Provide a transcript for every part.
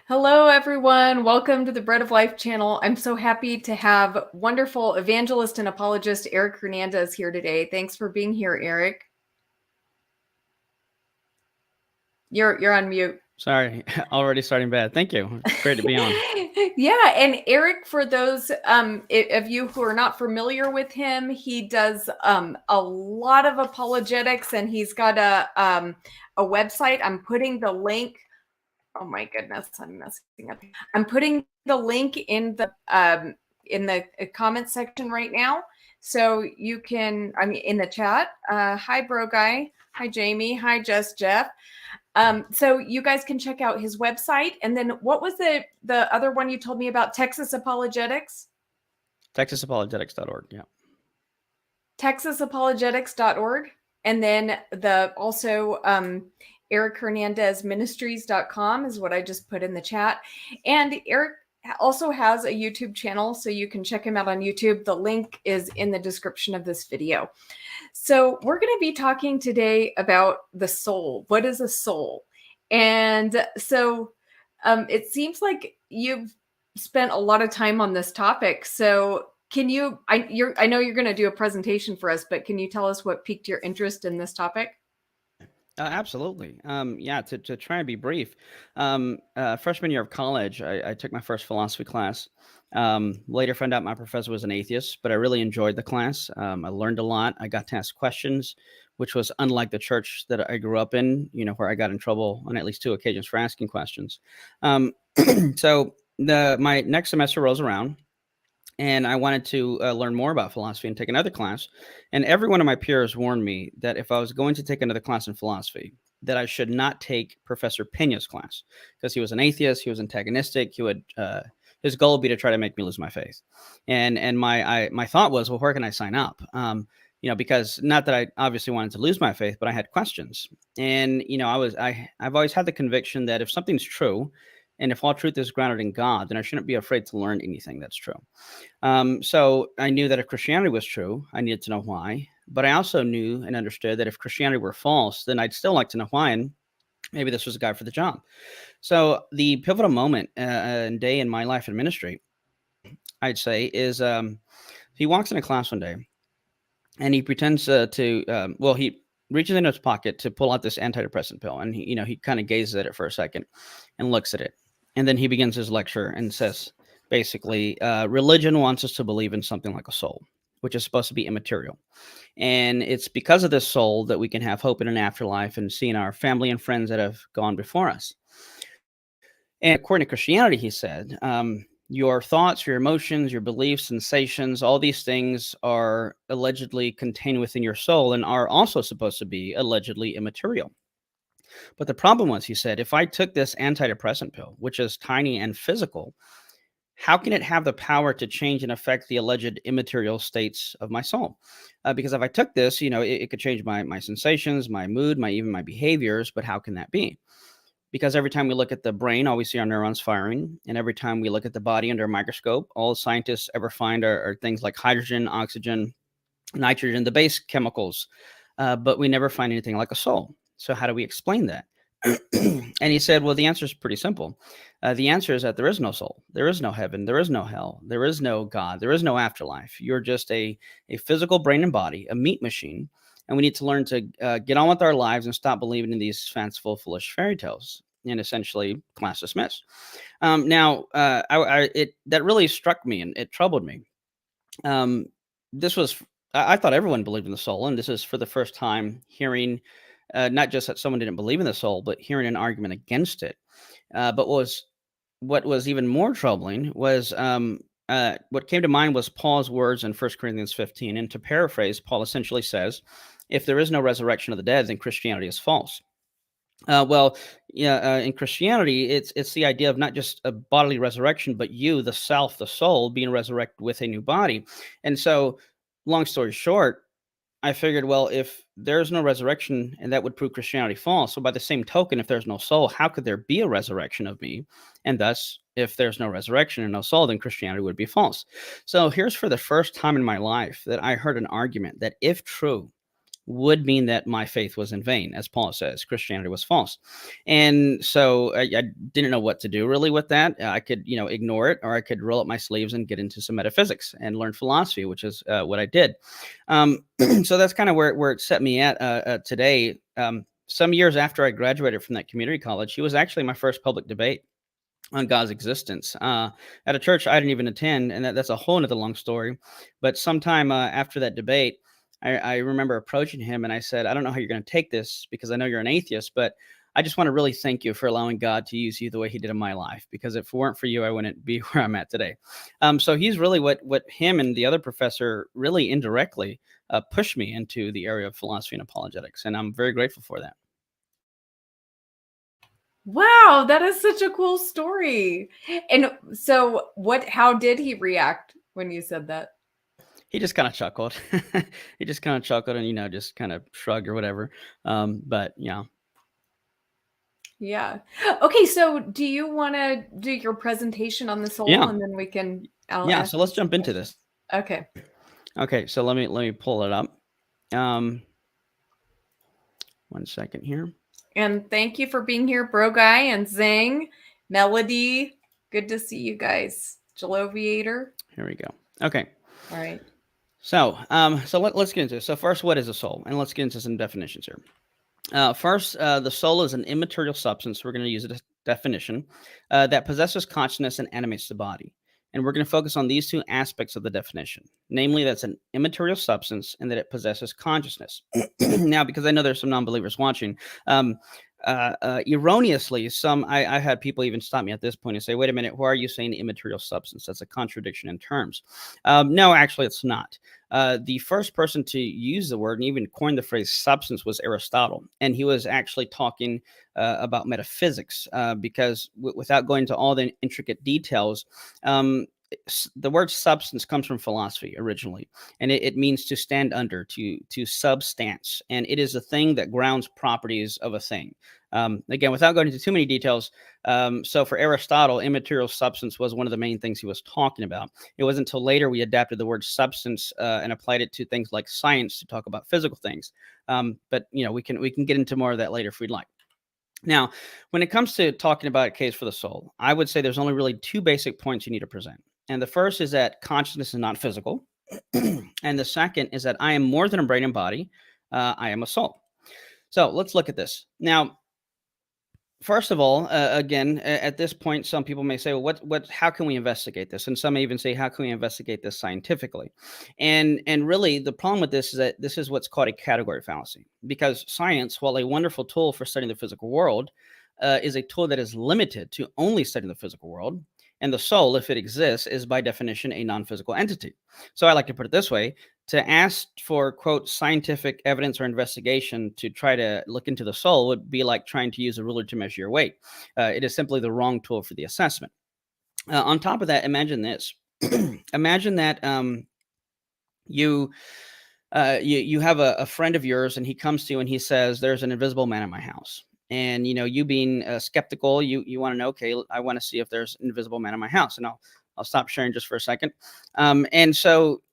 Hello, everyone. Welcome to the Bread of Life channel. I'm so happy to have wonderful evangelist and apologist Eric Hernandez here today. Thanks for being here, Eric. You're on mute. Sorry, already starting bad. Thank you. It's great to be on. Yeah, and Eric, for those of you who are not familiar with him, he does a lot of apologetics, and he's got a website. I'm putting the link. Oh my goodness, I'm messing up. I'm putting the link in the comment section right now, so you can. I mean, in the chat. Hi, bro guy. Hi, Jamie. Hi, Jeff. So you guys can check out his website. And then what was the other one you told me about? Texas Apologetics? TexasApologetics.org. Yeah. TexasApologetics.org. And then Eric Hernandez Ministries.com is what I just put in the chat. And Eric also has a YouTube channel, so you can check him out on YouTube. The link is in the description of this video. So we're going to be talking today about the soul. What is a soul? And so it seems like you've spent a lot of time on this topic. So can you, I know you're going to do a presentation for us, but can you tell us what piqued your interest in this topic? Absolutely. Yeah, to try and be brief, freshman year of college, I took my first philosophy class. Later found out my professor was an atheist, but I really enjoyed the class. I learned a lot. I got to ask questions, which was unlike the church that I grew up in, where I got in trouble on at least 2 occasions for asking questions. So my next semester rolls around, and I wanted to learn more about philosophy and take another class. And every one of my peers warned me that if I was going to take another class in philosophy, that I should not take Professor Pena's class, because he was an atheist, he was antagonistic, his goal would be to try to make me lose my faith. And my thought was, well, where can I sign up? Because not that I obviously wanted to lose my faith, but I had questions. And I've always had the conviction that if something's true, and if all truth is grounded in God, then I shouldn't be afraid to learn anything that's true. So I knew that if Christianity was true, I needed to know why. But I also knew and understood that if Christianity were false, then I'd still like to know why. And maybe this was a guy for the job. So the pivotal moment and day in my life in ministry, I'd say, is he walks in a class one day, and he pretends he reaches into his pocket to pull out this antidepressant pill. And he kind of gazes at it for a second and looks at it. And then he begins his lecture and says, basically, religion wants us to believe in something like a soul, which is supposed to be immaterial. And it's because of this soul that we can have hope in an afterlife and see in our family and friends that have gone before us. And according to Christianity, he said, your thoughts, your emotions, your beliefs, sensations, all these things are allegedly contained within your soul and are also supposed to be allegedly immaterial. But the problem was, he said, if I took this antidepressant pill, which is tiny and physical, how can it have the power to change and affect the alleged immaterial states of my soul? Because if I took this, it could change my sensations, my mood, even my behaviors. But how can that be? Because every time we look at the brain, all we see are neurons firing. And every time we look at the body under a microscope, all scientists ever find are things like hydrogen, oxygen, nitrogen, the base chemicals. But we never find anything like a soul. So how do we explain that? And he said, well, the answer is pretty simple. The answer is that there is no soul. There is no heaven. There is no hell. There is no God. There is no afterlife. You're just a physical brain and body, a meat machine. And we need to learn to get on with our lives and stop believing in these fanciful, foolish fairy tales. And essentially, class dismissed. That really struck me, and it troubled me. I thought everyone believed in the soul, and this is for the first time hearing not just that someone didn't believe in the soul, but hearing an argument against it. But what was even more troubling was what came to mind was Paul's words in 1 Corinthians 15. And to paraphrase, Paul essentially says, if there is no resurrection of the dead, then Christianity is false. In Christianity, it's the idea of not just a bodily resurrection, but you, the self, the soul, being resurrected with a new body. And so, long story short, I figured, well, if there's no resurrection, and that would prove Christianity false. So by the same token, if there's no soul, how could there be a resurrection of me? And thus, if there's no resurrection and no soul, then Christianity would be false. So here's for the first time in my life that I heard an argument that, if true, would mean that my faith was in vain. As Paul says, Christianity was false. And so I didn't know what to do really with that. I could, ignore it, or I could roll up my sleeves and get into some metaphysics and learn philosophy, which is what I did. So that's kind of where it set me at today. Some years after I graduated from that community college, he was actually my first public debate on God's existence at a church I didn't even attend, and that's a whole nother long story. But sometime after that debate, I remember approaching him and I said, "I don't know how you're going to take this, because I know you're an atheist, but I just want to really thank you for allowing God to use you the way He did in my life, because if it weren't for you, I wouldn't be where I'm at today." So he's really what him and the other professor really indirectly pushed me into the area of philosophy and apologetics, and I'm very grateful for that. Wow, that is such a cool story. And so how did he react when you said that? He just kind of chuckled. He just kind of chuckled and, just kind of shrugged or whatever. But yeah. Yeah. Okay, so do you want to do your presentation on the soul, Yeah. and then I'll Yeah. ask So let's you jump some into questions? this. Okay. Okay. So let me pull it up. 1 second here. And thank you for being here, Bro Guy and Zing, Melody. Good to see you guys. Jaloviator. Here we go. Okay. All right. So, let's get into it. So first, what is a soul? And let's get into some definitions here. First, the soul is an immaterial substance. We're going to use a definition that possesses consciousness and animates the body. And we're going to focus on these two aspects of the definition, namely that's an immaterial substance and that it possesses consciousness. Now, because I know there's some non-believers watching, erroneously, I had people even stop me at this point and say, "Wait a minute, why are you saying immaterial substance? That's a contradiction in terms." No, actually, it's not. The first person to use the word and even coin the phrase substance was Aristotle. And he was actually talking about metaphysics because without going into all the intricate details, the word substance comes from philosophy originally, and it means to stand under, to substance, and it is a thing that grounds properties of a thing. Again, without going into too many details, so for Aristotle, immaterial substance was one of the main things he was talking about. It wasn't until later we adapted the word substance and applied it to things like science to talk about physical things. But we can get into more of that later if we'd like. Now, when it comes to talking about a case for the soul, I would say there's only really two basic points you need to present. And the first is that consciousness is not physical. And the second is that I am more than a brain and body. I am a soul. So let's look at this. Now, first of all, again, at this point, some people may say, "Well, how can we investigate this?" And some may even say, "How can we investigate this scientifically?" And really, the problem with this is that this is what's called a category fallacy, because science, while a wonderful tool for studying the physical world, is a tool that is limited to only studying the physical world. And the soul, if it exists, is by definition a non-physical entity. So I like to put it this way: to ask for, quote, scientific evidence or investigation to try to look into the soul would be like trying to use a ruler to measure your weight. It is simply the wrong tool for the assessment. On top of that, imagine this. Imagine that you have a friend of yours, and he comes to you and he says, "There's an invisible man in my house." And you being skeptical, you want to know, okay, I want to see if there's an invisible man in my house. And I'll stop sharing just for a second. And so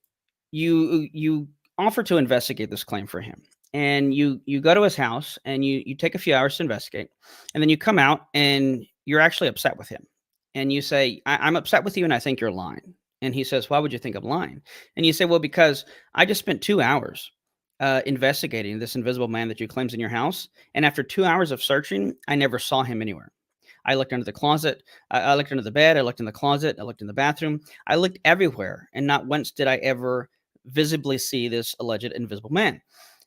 you offer to investigate this claim for him, and you go to his house and you take a few hours to investigate, and then you come out and you're actually upset with him, and you say, I'm upset with you and I think you're lying. And he says, "Why would you think I'm lying?" And you say, "Well, because I just spent 2 hours investigating this invisible man that you claims in your house, and after 2 hours of searching, I never saw him anywhere. I looked under the closet. I looked under the bed. I looked in the closet. I looked in the bathroom. I looked everywhere, and not once did I ever visibly see this alleged invisible man."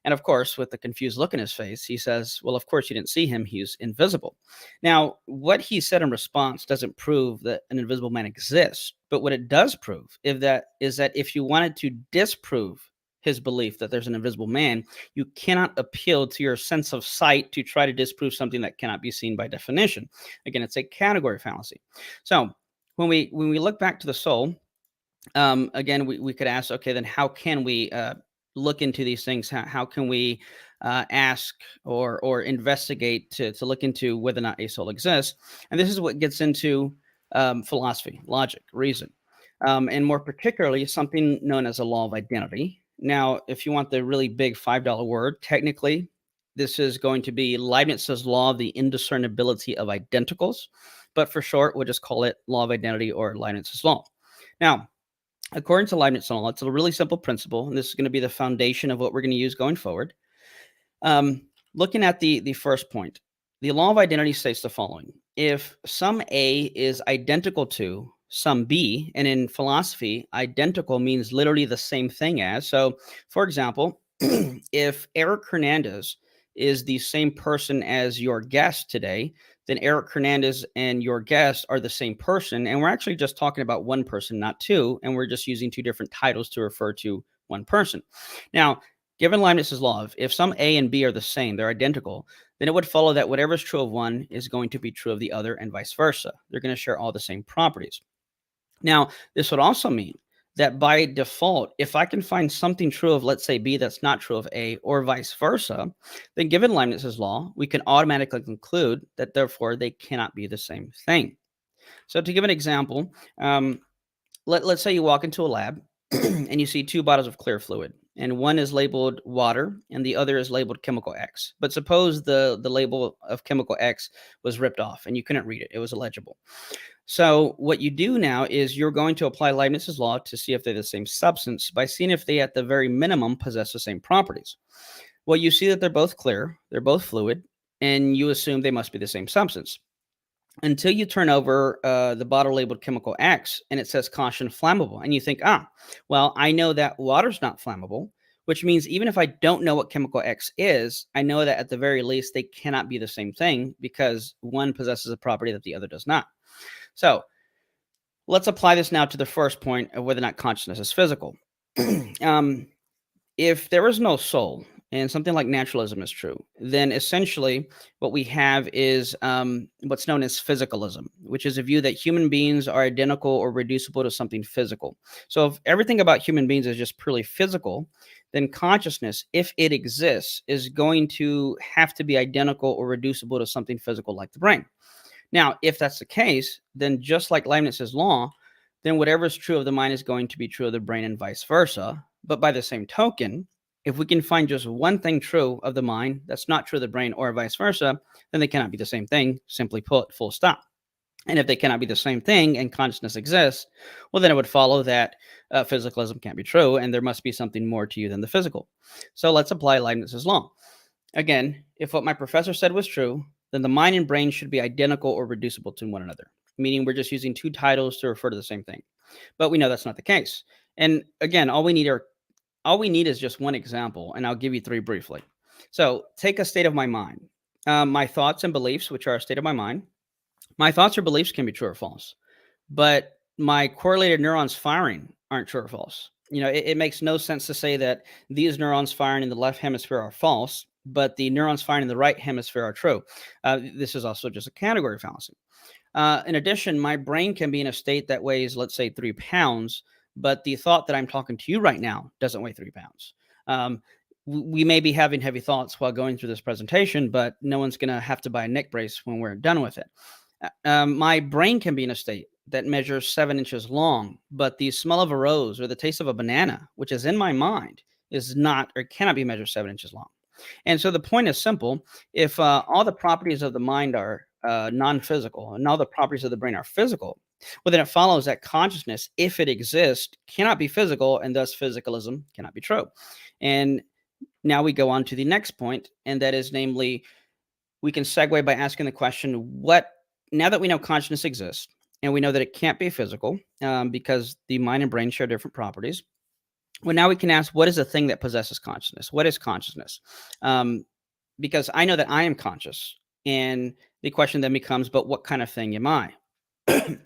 And of course, with the confused look in his face, he says, "Well, of course you didn't see him. He's invisible." Now, what he said in response doesn't prove that an invisible man exists, but what it does prove is that if you wanted to disprove his belief that there's an invisible man, you cannot appeal to your sense of sight to try to disprove something that cannot be seen by definition. Again, it's a category fallacy. So when we look back to the soul, again, we could ask, okay, then how can we look into these things? How can we ask or investigate to look into whether or not a soul exists? And this is what gets into philosophy, logic, reason, and more particularly something known as a law of identity. Now, if you want the really big $5 word, technically, this is going to be Leibniz's law of the indiscernibility of identicals. But for short, we'll just call it law of identity or Leibniz's law. Now, according to Leibniz's law, it's a really simple principle, and this is going to be the foundation of what we're going to use going forward. Looking at the first point, the law of identity states the following. If some A is identical to some B, and in philosophy, identical means literally the same thing as. So, for example, if Eric Hernandez is the same person as your guest today, then Eric Hernandez and your guest are the same person. And we're actually just talking about one person, not two. And we're just using two different titles to refer to one person. Now, given Leibniz's law, if some A and B are the same, they're identical, then it would follow that whatever is true of one is going to be true of the other and vice versa. They're going to share all the same properties. Now, this would also mean that by default, if I can find something true of, let's say, B that's not true of A or vice versa, then given Leibniz's law, we can automatically conclude that therefore they cannot be the same thing. So to give an example, let's say you walk into a lab and you see two bottles of clear fluid, and one is labeled water and the other is labeled chemical X. But suppose the label of chemical X was ripped off and you couldn't read it. It was illegible. So what you do now is you're going to apply Leibniz's law to see if they're the same substance by seeing if they at the very minimum possess the same properties. Well, you see that they're both clear, they're both fluid, and you assume they must be the same substance. Until you turn over the bottle labeled chemical X and it says caution flammable. And you think, well, I know that water's not flammable, which means even if I don't know what chemical X is, I know that at the very least they cannot be the same thing because one possesses a property that the other does not. So let's apply this now to the first point of whether or not consciousness is physical. If there is no soul, and something like naturalism is true, then essentially what we have is what's known as physicalism, which is a view that human beings are identical or reducible to something physical. So if everything about human beings is just purely physical, then consciousness, if it exists, is going to have to be identical or reducible to something physical like the brain. Now, if that's the case, then just like Leibniz's law, then whatever is true of the mind is going to be true of the brain and vice versa. But by the same token, if we can find just one thing true of the mind that's not true of the brain or vice versa, then they cannot be the same thing, simply put, full stop. And if they cannot be the same thing and consciousness exists, well, then it would follow that physicalism can't be true and there must be something more to you than the physical. So let's apply Leibniz's law. Again, if what my professor said was true, then the mind and brain should be identical or reducible to one another, meaning we're just using two titles to refer to the same thing. But we know that's not the case. And again, all we need is just one example, and I'll give you three briefly. So take a state of my mind. My thoughts and beliefs, which are a state of my mind. My thoughts or beliefs can be true or false, but my correlated neurons firing aren't true or false. It makes no sense to say that these neurons firing in the left hemisphere are false, but the neurons firing in the right hemisphere are true. This is also just a category fallacy. In addition, my brain can be in a state that weighs, let's say, 3 pounds, but the thought that I'm talking to you right now doesn't weigh 3 pounds. We may be having heavy thoughts while going through this presentation, but no one's going to have to buy a neck brace when we're done with it. My brain can be in a state that measures 7 inches long, but the smell of a rose or the taste of a banana, which is in my mind, is not or cannot be measured 7 inches long. And so the point is simple. If all the properties of the mind are non-physical and all the properties of the brain are physical, well, then it follows that consciousness, if it exists, cannot be physical, and thus physicalism cannot be true. And now we go on to the next point, and that is namely, we can segue by asking the question, now that we know consciousness exists, and we know that it can't be physical because the mind and brain share different properties, well, now we can ask, what is the thing that possesses consciousness? What is consciousness? Because I know that I am conscious, and the question then becomes, but what kind of thing am I?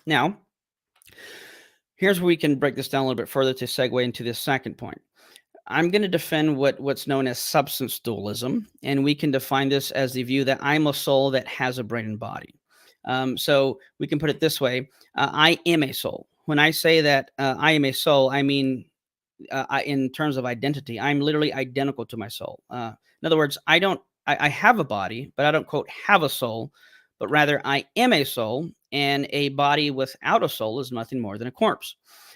Now, here's where we can break this down a little bit further to segue into this second point. I'm going to defend what's known as substance dualism, and we can define this as the view that I'm a soul that has a brain and body. So we can put it this way. I am a soul. When I say that I am a soul, I mean, in terms of identity, I'm literally identical to my soul. In other words, I have a body, but I don't, quote, have a soul, but rather I am a soul, and a body without a soul is nothing more than a corpse.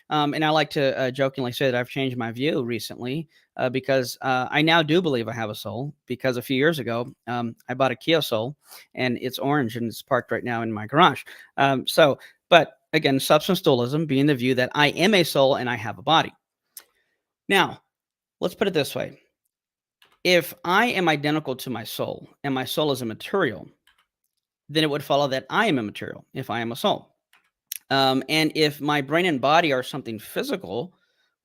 And I like to jokingly say that I've changed my view recently because I now do believe I have a soul. Because a few years ago, I bought a Kia Soul, and it's orange and it's parked right now in my garage. But again, substance dualism being the view that I am a soul and I have a body. Now, let's put it this way. If I am identical to my soul and my soul is immaterial, then it would follow that I am immaterial if I am a soul. And if my brain and body are something physical,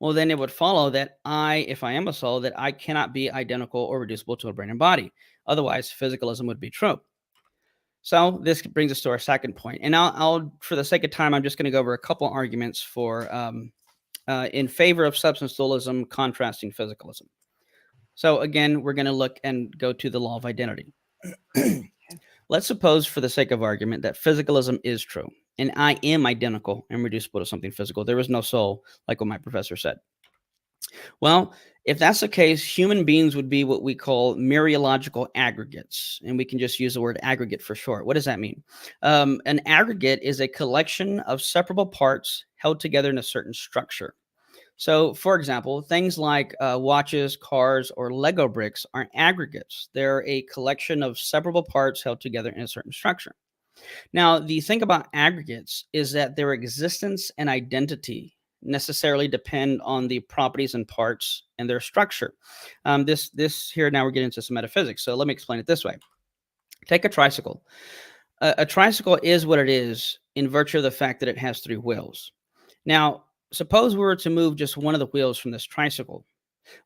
well, then it would follow that if I am a soul, that I cannot be identical or reducible to a brain and body. Otherwise, physicalism would be true. So this brings us to our second point. And I'll for the sake of time, I'm just going to go over a couple arguments for in favor of substance dualism, contrasting physicalism. So again, we're going to look and go to the law of identity. Let's suppose, for the sake of argument, that physicalism is true, and I am identical and reducible to something physical. There is no soul, like what my professor said. Well, if that's the case, human beings would be what we call mereological aggregates, and we can just use the word aggregate for short. What does that mean? An aggregate is a collection of separable parts held together in a certain structure. So, for example, things like watches, cars, or Lego bricks aren't aggregates. They're a collection of separable parts held together in a certain structure. Now, the thing about aggregates is that their existence and identity necessarily depend on the properties and parts and their structure. This here now we're getting into some metaphysics. So let me explain it this way. Take a tricycle. A tricycle is what it is in virtue of the fact that it has three wheels. Now, suppose we were to move just one of the wheels from this tricycle.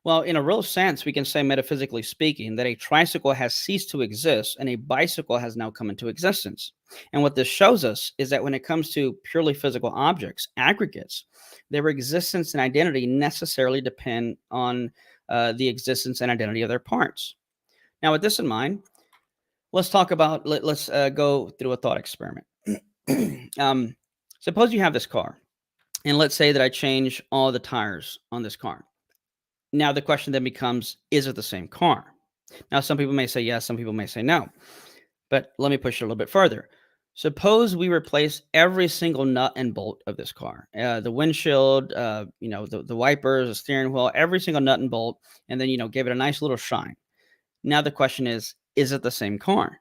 Well, in a real sense, we can say, metaphysically speaking, that a tricycle has ceased to exist and a bicycle has now come into existence. And what this shows us is that when it comes to purely physical objects, aggregates, their existence and identity necessarily depend on the existence and identity of their parts. Now, with this in mind, let's talk about, let's go through a thought experiment. Suppose you have this car, and let's say that I change all the tires on this car. Now, the question then becomes, is it the same car? Now, some people may say yes, some people may say no. But let me push it a little bit further. Suppose we replace every single nut and bolt of this car, the windshield, the wipers, the steering wheel, every single nut and bolt, and then, give it a nice little shine. Now, the question is it the same car?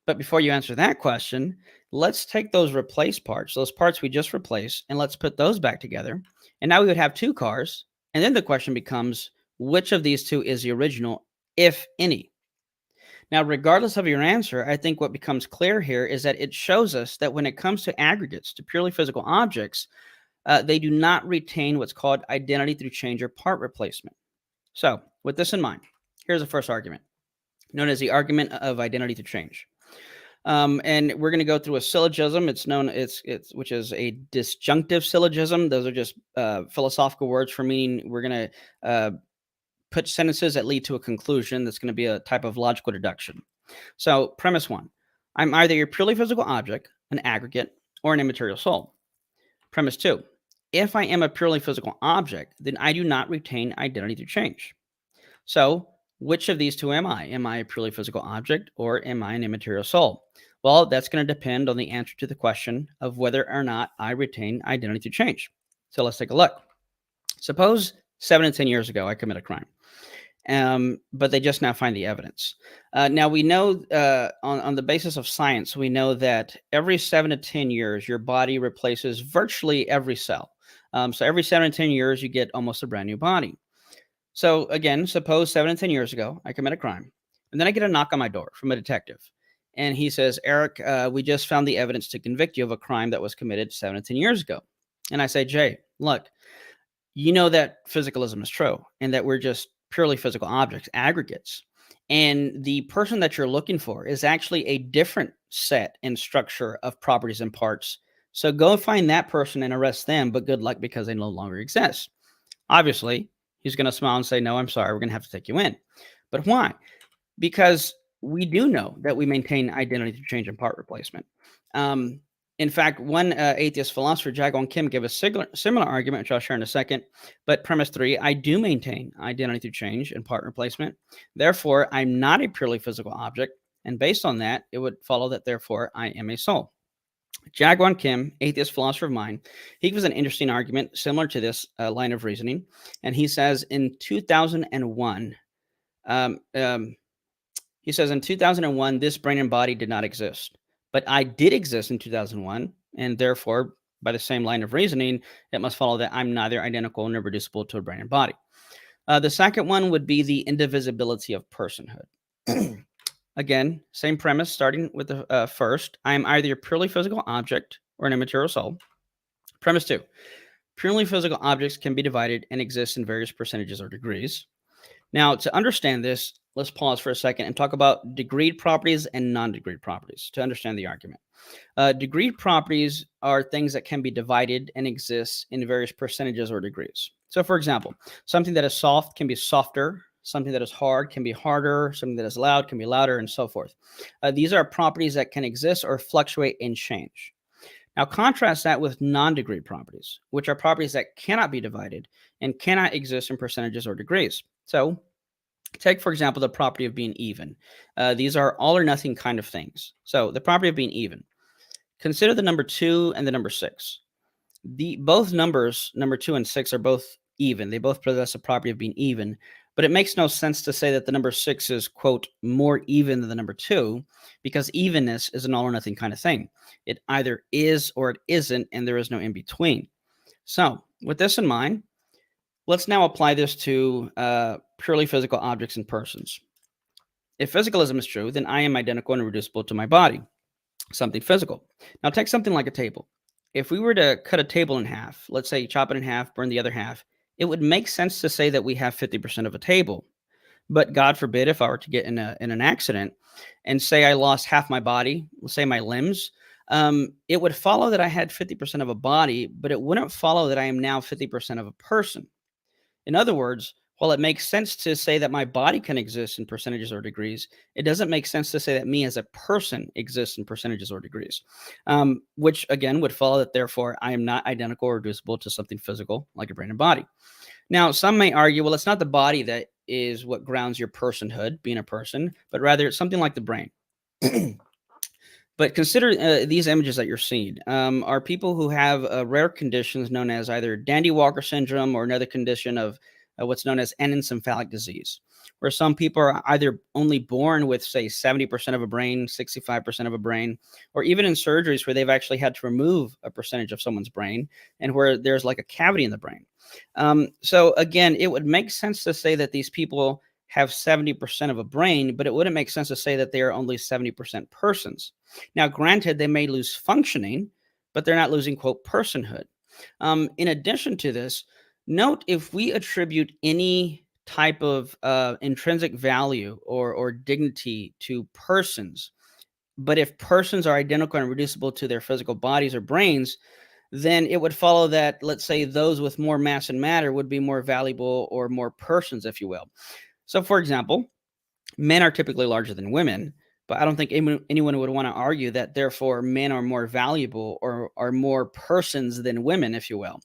But before you answer that question, let's take those replaced parts, those parts we just replaced, and let's put those back together. And now we would have two cars. And then the question becomes, which of these two is the original, if any? Now, regardless of your answer, I think what becomes clear here is that it shows us that when it comes to aggregates, to purely physical objects, they do not retain what's called identity through change or part replacement. So with this in mind, here's the first argument, known as the argument of identity through change. And we're going to go through a syllogism. Which is a disjunctive syllogism. Those are just philosophical words for meaning we're going to put sentences that lead to a conclusion. That's going to be a type of logical deduction. So premise one, I'm either a purely physical object, an aggregate, or an immaterial soul. Premise two, if I am a purely physical object, then I do not retain identity through change. So which of these two am I? Am I a purely physical object, or am I an immaterial soul? Well, that's going to depend on the answer to the question of whether or not I retain identity through change. So let's take a look. Suppose 7 to 10 years ago, I commit a crime, but they just now find the evidence. Now, we know on the basis of science, we know that every 7 to 10 years, your body replaces virtually every cell. So every 7 to 10 years, you get almost a brand new body. So again, suppose 7 to 10 years ago, I commit a crime, and then I get a knock on my door from a detective. And he says, Eric, we just found the evidence to convict you of a crime that was committed 7 to 10 years ago. And I say, Jay, look, you know that physicalism is true and that we're just purely physical objects, aggregates. And the person that you're looking for is actually a different set and structure of properties and parts. So go find that person and arrest them, but good luck because they no longer exist. Obviously, he's going to smile and say, no, I'm sorry, we're going to have to take you in. But why? Because we do know that we maintain identity through change and part replacement. In fact, one atheist philosopher, Jagon Kim, gave a similar argument, which I'll share in a second. But premise three, I do maintain identity through change and part replacement. Therefore, I'm not a purely physical object. And based on that, it would follow that, therefore, I am a soul. Jaegwon Kim, atheist philosopher of mind, he gives an interesting argument similar to this line of reasoning. And he says in 2001, um, um, in 2001, this brain and body did not exist. But I did exist in 2001, and therefore, by the same line of reasoning, it must follow that I'm neither identical nor reducible to a brain and body. The second one would be the indivisibility of personhood. Again, same premise, starting with the first. I am either a purely physical object or an immaterial soul. Premise two. Purely physical objects can be divided and exist in various percentages or degrees. Now, to understand this, let's pause for a second and talk about degreed properties and non-degreed properties to understand the argument. Degreed properties are things that can be divided and exist in various percentages or degrees. So, for example, something that is soft can be softer, something that is hard can be harder, something that is loud can be louder, and so forth. These are properties that can exist or fluctuate and change. Now, contrast that with non-degreed properties, which are properties that cannot be divided and cannot exist in percentages or degrees. So, take, for example, the property of being even. These are all or nothing kind of things. So, the property of being even. Consider the number 2 and the number 6. Both numbers, number 2 and 6, are both even. They both possess a property of being even, but it makes no sense to say that the number 6 is, quote, more even than the number 2, because evenness is an all or nothing kind of thing. It either is or it isn't, and there is no in between. So, with this in mind, let's now apply this to purely physical objects and persons. If physicalism is true, then I am identical and reducible to my body, something physical. Now, take something like a table. If we were to cut a table in half, let's say chop it in half, burn the other half, it would make sense to say that we have 50% of a table. But God forbid, if I were to get in an accident and say I lost half my body, let's say my limbs, it would follow that I had 50% of a body, but it wouldn't follow that I am now 50% of a person. In other words, while it makes sense to say that my body can exist in percentages or degrees, it doesn't make sense to say that me as a person exists in percentages or degrees, which again would follow that therefore I am not identical or reducible to something physical like a brain and body. Now, some may argue, well, it's not the body that is what grounds your personhood, being a person, but rather it's something like the brain. But consider these images that you're seeing are people who have rare conditions known as either Dandy Walker syndrome or another condition of what's known as anencephalic disease, where some people are either only born with, say, 70% of a brain, 65% of a brain, or even in surgeries where they've actually had to remove a percentage of someone's brain and where there's like a cavity in the brain. So again, it would make sense to say that these people have 70% of a brain, but it wouldn't make sense to say that they are only 70% persons. Now, granted, they may lose functioning, but they're not losing, quote, personhood. In addition to this, note if we attribute any type of intrinsic value or dignity to persons, but if persons are identical and reducible to their physical bodies or brains, then it would follow that, let's say, those with more mass and matter would be more valuable or more persons, if you will. So, for example, men are typically larger than women, but I don't think anyone would want to argue that therefore men are more valuable or are more persons than women, if you will.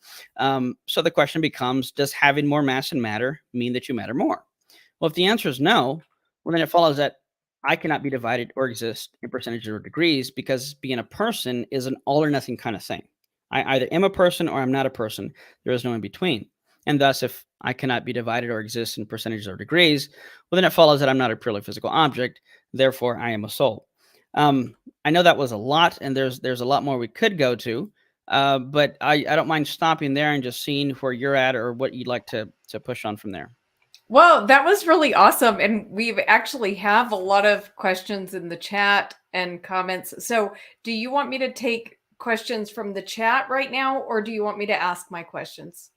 So the question becomes, does having more mass and matter mean that you matter more? Well, if the answer is no, well, then it follows that I cannot be divided or exist in percentages or degrees because being a person is an all or nothing kind of thing. I either am a person or I'm not a person. There is no in between. And thus, if I cannot be divided or exist in percentages or degrees, well, then it follows that I'm not a purely physical object. Therefore, I am a soul. I know that was a lot, and there's a lot more we could go to, but I don't mind stopping there and just seeing where you're at or what you'd like to push on from there. Well, that was really awesome. And we've actually have a lot of questions in the chat and comments. So do you want me to take questions from the chat right now, or do you want me to ask my questions?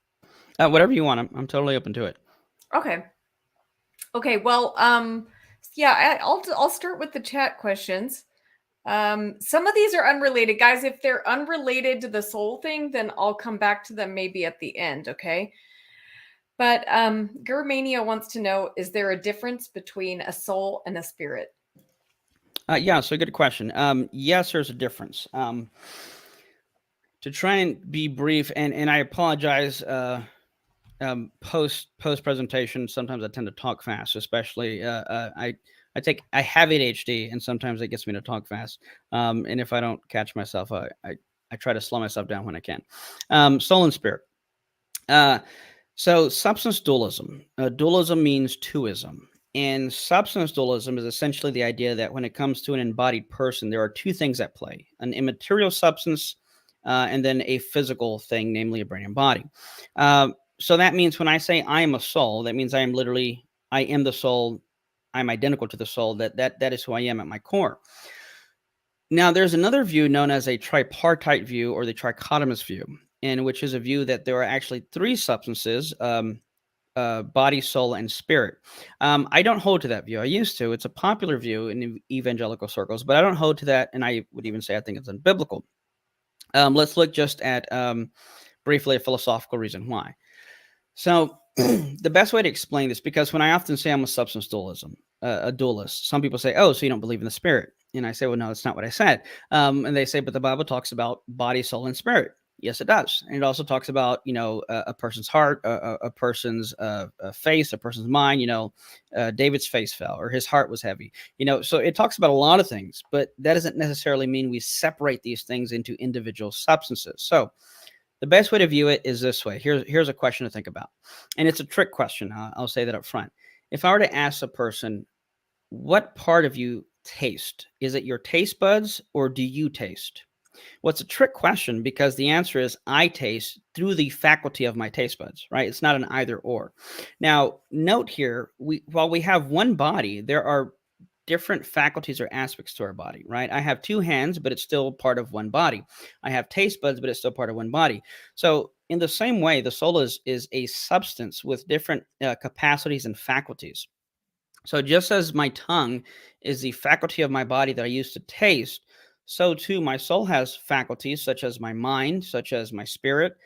Whatever you want. I'm totally open to it. Okay. Okay. Well, yeah, I'll start with the chat questions. Some of these are unrelated, guys. If they're unrelated to the soul thing, then I'll come back to them maybe at the end. Okay. But Germania wants to know, is there a difference between a soul and a spirit? Yeah, so good question. Yes, there's a difference. To try and be brief, and I apologize, post presentation, sometimes I tend to talk fast, especially I I have ADHD, and sometimes it gets me to talk fast. And if I don't catch myself, I try to slow myself down when I can. Soul and spirit. Uh, so substance dualism. Dualism means twoism. And substance dualism is essentially the idea that when it comes to an embodied person, there are two things at play: an immaterial substance, and then a physical thing, namely a brain and body. So that means when I say I am a soul, that means I am the soul. I'm identical to the soul. That is who I am at my core. Now, there's another view known as a tripartite view, or the trichotomous view, in which is a view that there are actually three substances: body, soul, and spirit. I don't hold to that view. I used to. It's a popular view in evangelical circles, but I don't hold to that, and I would even say I think it's unbiblical. Let's look just at briefly a philosophical reason why. So the best way to explain this, because when I often say I'm a substance a dualist, some people say, "Oh, so you don't believe in the spirit?" And I say, "Well, no, that's not what I said." And they say, "But the Bible talks about body, soul, and spirit." Yes, it does, and it also talks about a person's heart, a person's face, a person's mind. David's face fell, or his heart was heavy. So it talks about a lot of things, but that doesn't necessarily mean we separate these things into individual substances. So the best way to view it is this way. Here's a question to think about. And it's a trick question. I'll say that up front. If I were to ask a person, what part of you taste? Is it your taste buds, or do you taste? Well, it's a trick question, because the answer is I taste through the faculty of my taste buds, right? It's not an either or. Now, note here, while we have one body, there are different faculties or aspects to our body, right? I have two hands, but it's still part of one body. I have taste buds, but it's still part of one body. So in the same way, the soul is a substance with different capacities and faculties. So just as my tongue is the faculty of my body that I use to taste, so too my soul has faculties such as my mind, such as my spirit,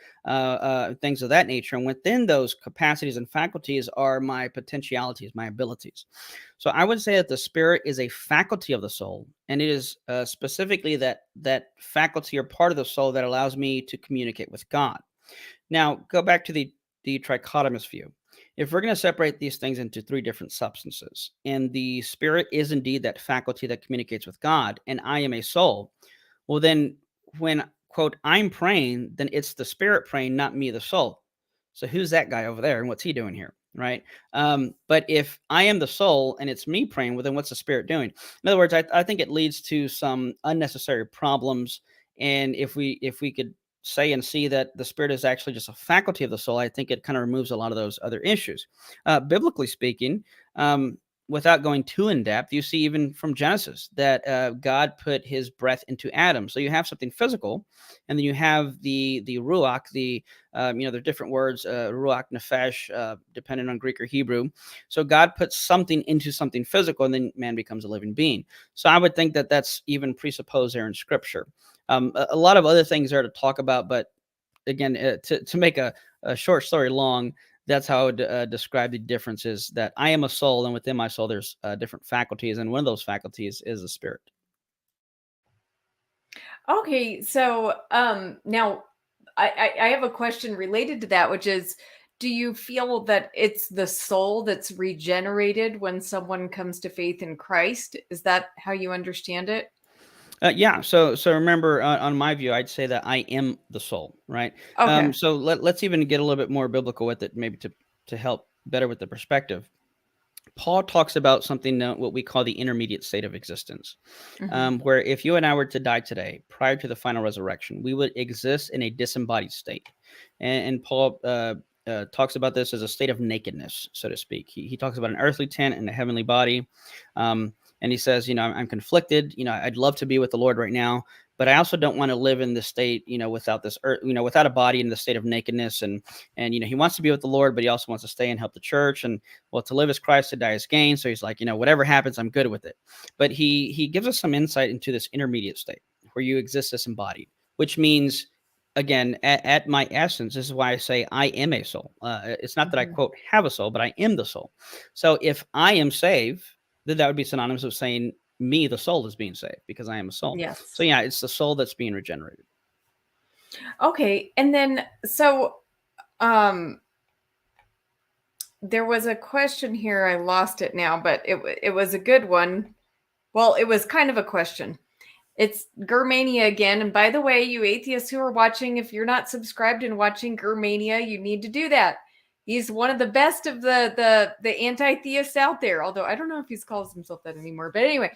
things of that nature. And within those capacities and faculties are my potentialities, my abilities. So I would say that the spirit is a faculty of the soul, and it is specifically that faculty or part of the soul that allows me to communicate with God. Now, go back to the trichotomous view. If we're going to separate these things into three different substances, and the spirit is indeed that faculty that communicates with God, and I am a soul, well, then when, quote, I'm praying, then it's the spirit praying, not me, the soul. So who's that guy over there, and what's he doing here? Right. But if I am the soul and it's me praying, well, then what's the spirit doing? In other words, I think it leads to some unnecessary problems. And if we could say and see that the spirit is actually just a faculty of the soul, I think it kind of removes a lot of those other issues. Biblically speaking, without going too in depth, you see even from Genesis that God put his breath into Adam. So you have something physical, and then you have the ruach, they're different words, ruach, nefesh, depending on Greek or Hebrew. So God puts something into something physical, and then man becomes a living being. So I would think that that's even presupposed there in Scripture. A lot of other things there to talk about, but again, to make a short story long, that's how I would describe the differences, that I am a soul, and within my soul, there's different faculties, and one of those faculties is the spirit. Okay, so now I have a question related to that, which is, do you feel that it's the soul that's regenerated when someone comes to faith in Christ? Is that how you understand it? Yeah. So remember, on my view, I'd say that I am the soul, right? Okay. So let's even get a little bit more biblical with it, maybe to help better with the perspective. Paul talks about something what we call the intermediate state of existence, Hmm. where if you and I were to die today, prior to the final resurrection, we would exist in a disembodied state. And Paul talks about this as a state of nakedness, so to speak. He talks about an earthly tent and a heavenly body. And he says, I'm conflicted. I'd love to be with the Lord right now, but I also don't want to live in this state, without this earth, without a body, in the state of nakedness. And he wants to be with the Lord, but he also wants to stay and help the church. And well, to live is Christ, to die is gain. So he's like, whatever happens, I'm good with it. But he gives us some insight into this intermediate state where you exist disembodied, which means, again, at my essence, this is why I say I am a soul. It's not that I, Hmm. quote, have a soul, but I am the soul. So if I am saved, then that would be synonymous with saying me, the soul, is being saved, because I am a soul. So Yes. yeah, it's the soul that's being regenerated. Okay, and then so um There was a question here. I lost it now, but it was a good one. Well, it was kind of a question. It's Germania again. And by the way, you atheists who are watching, if you're not subscribed and watching Germania, you need to do that. He's one of the best of the anti-theists out there. Although I don't know if he calls himself that anymore. But anyway,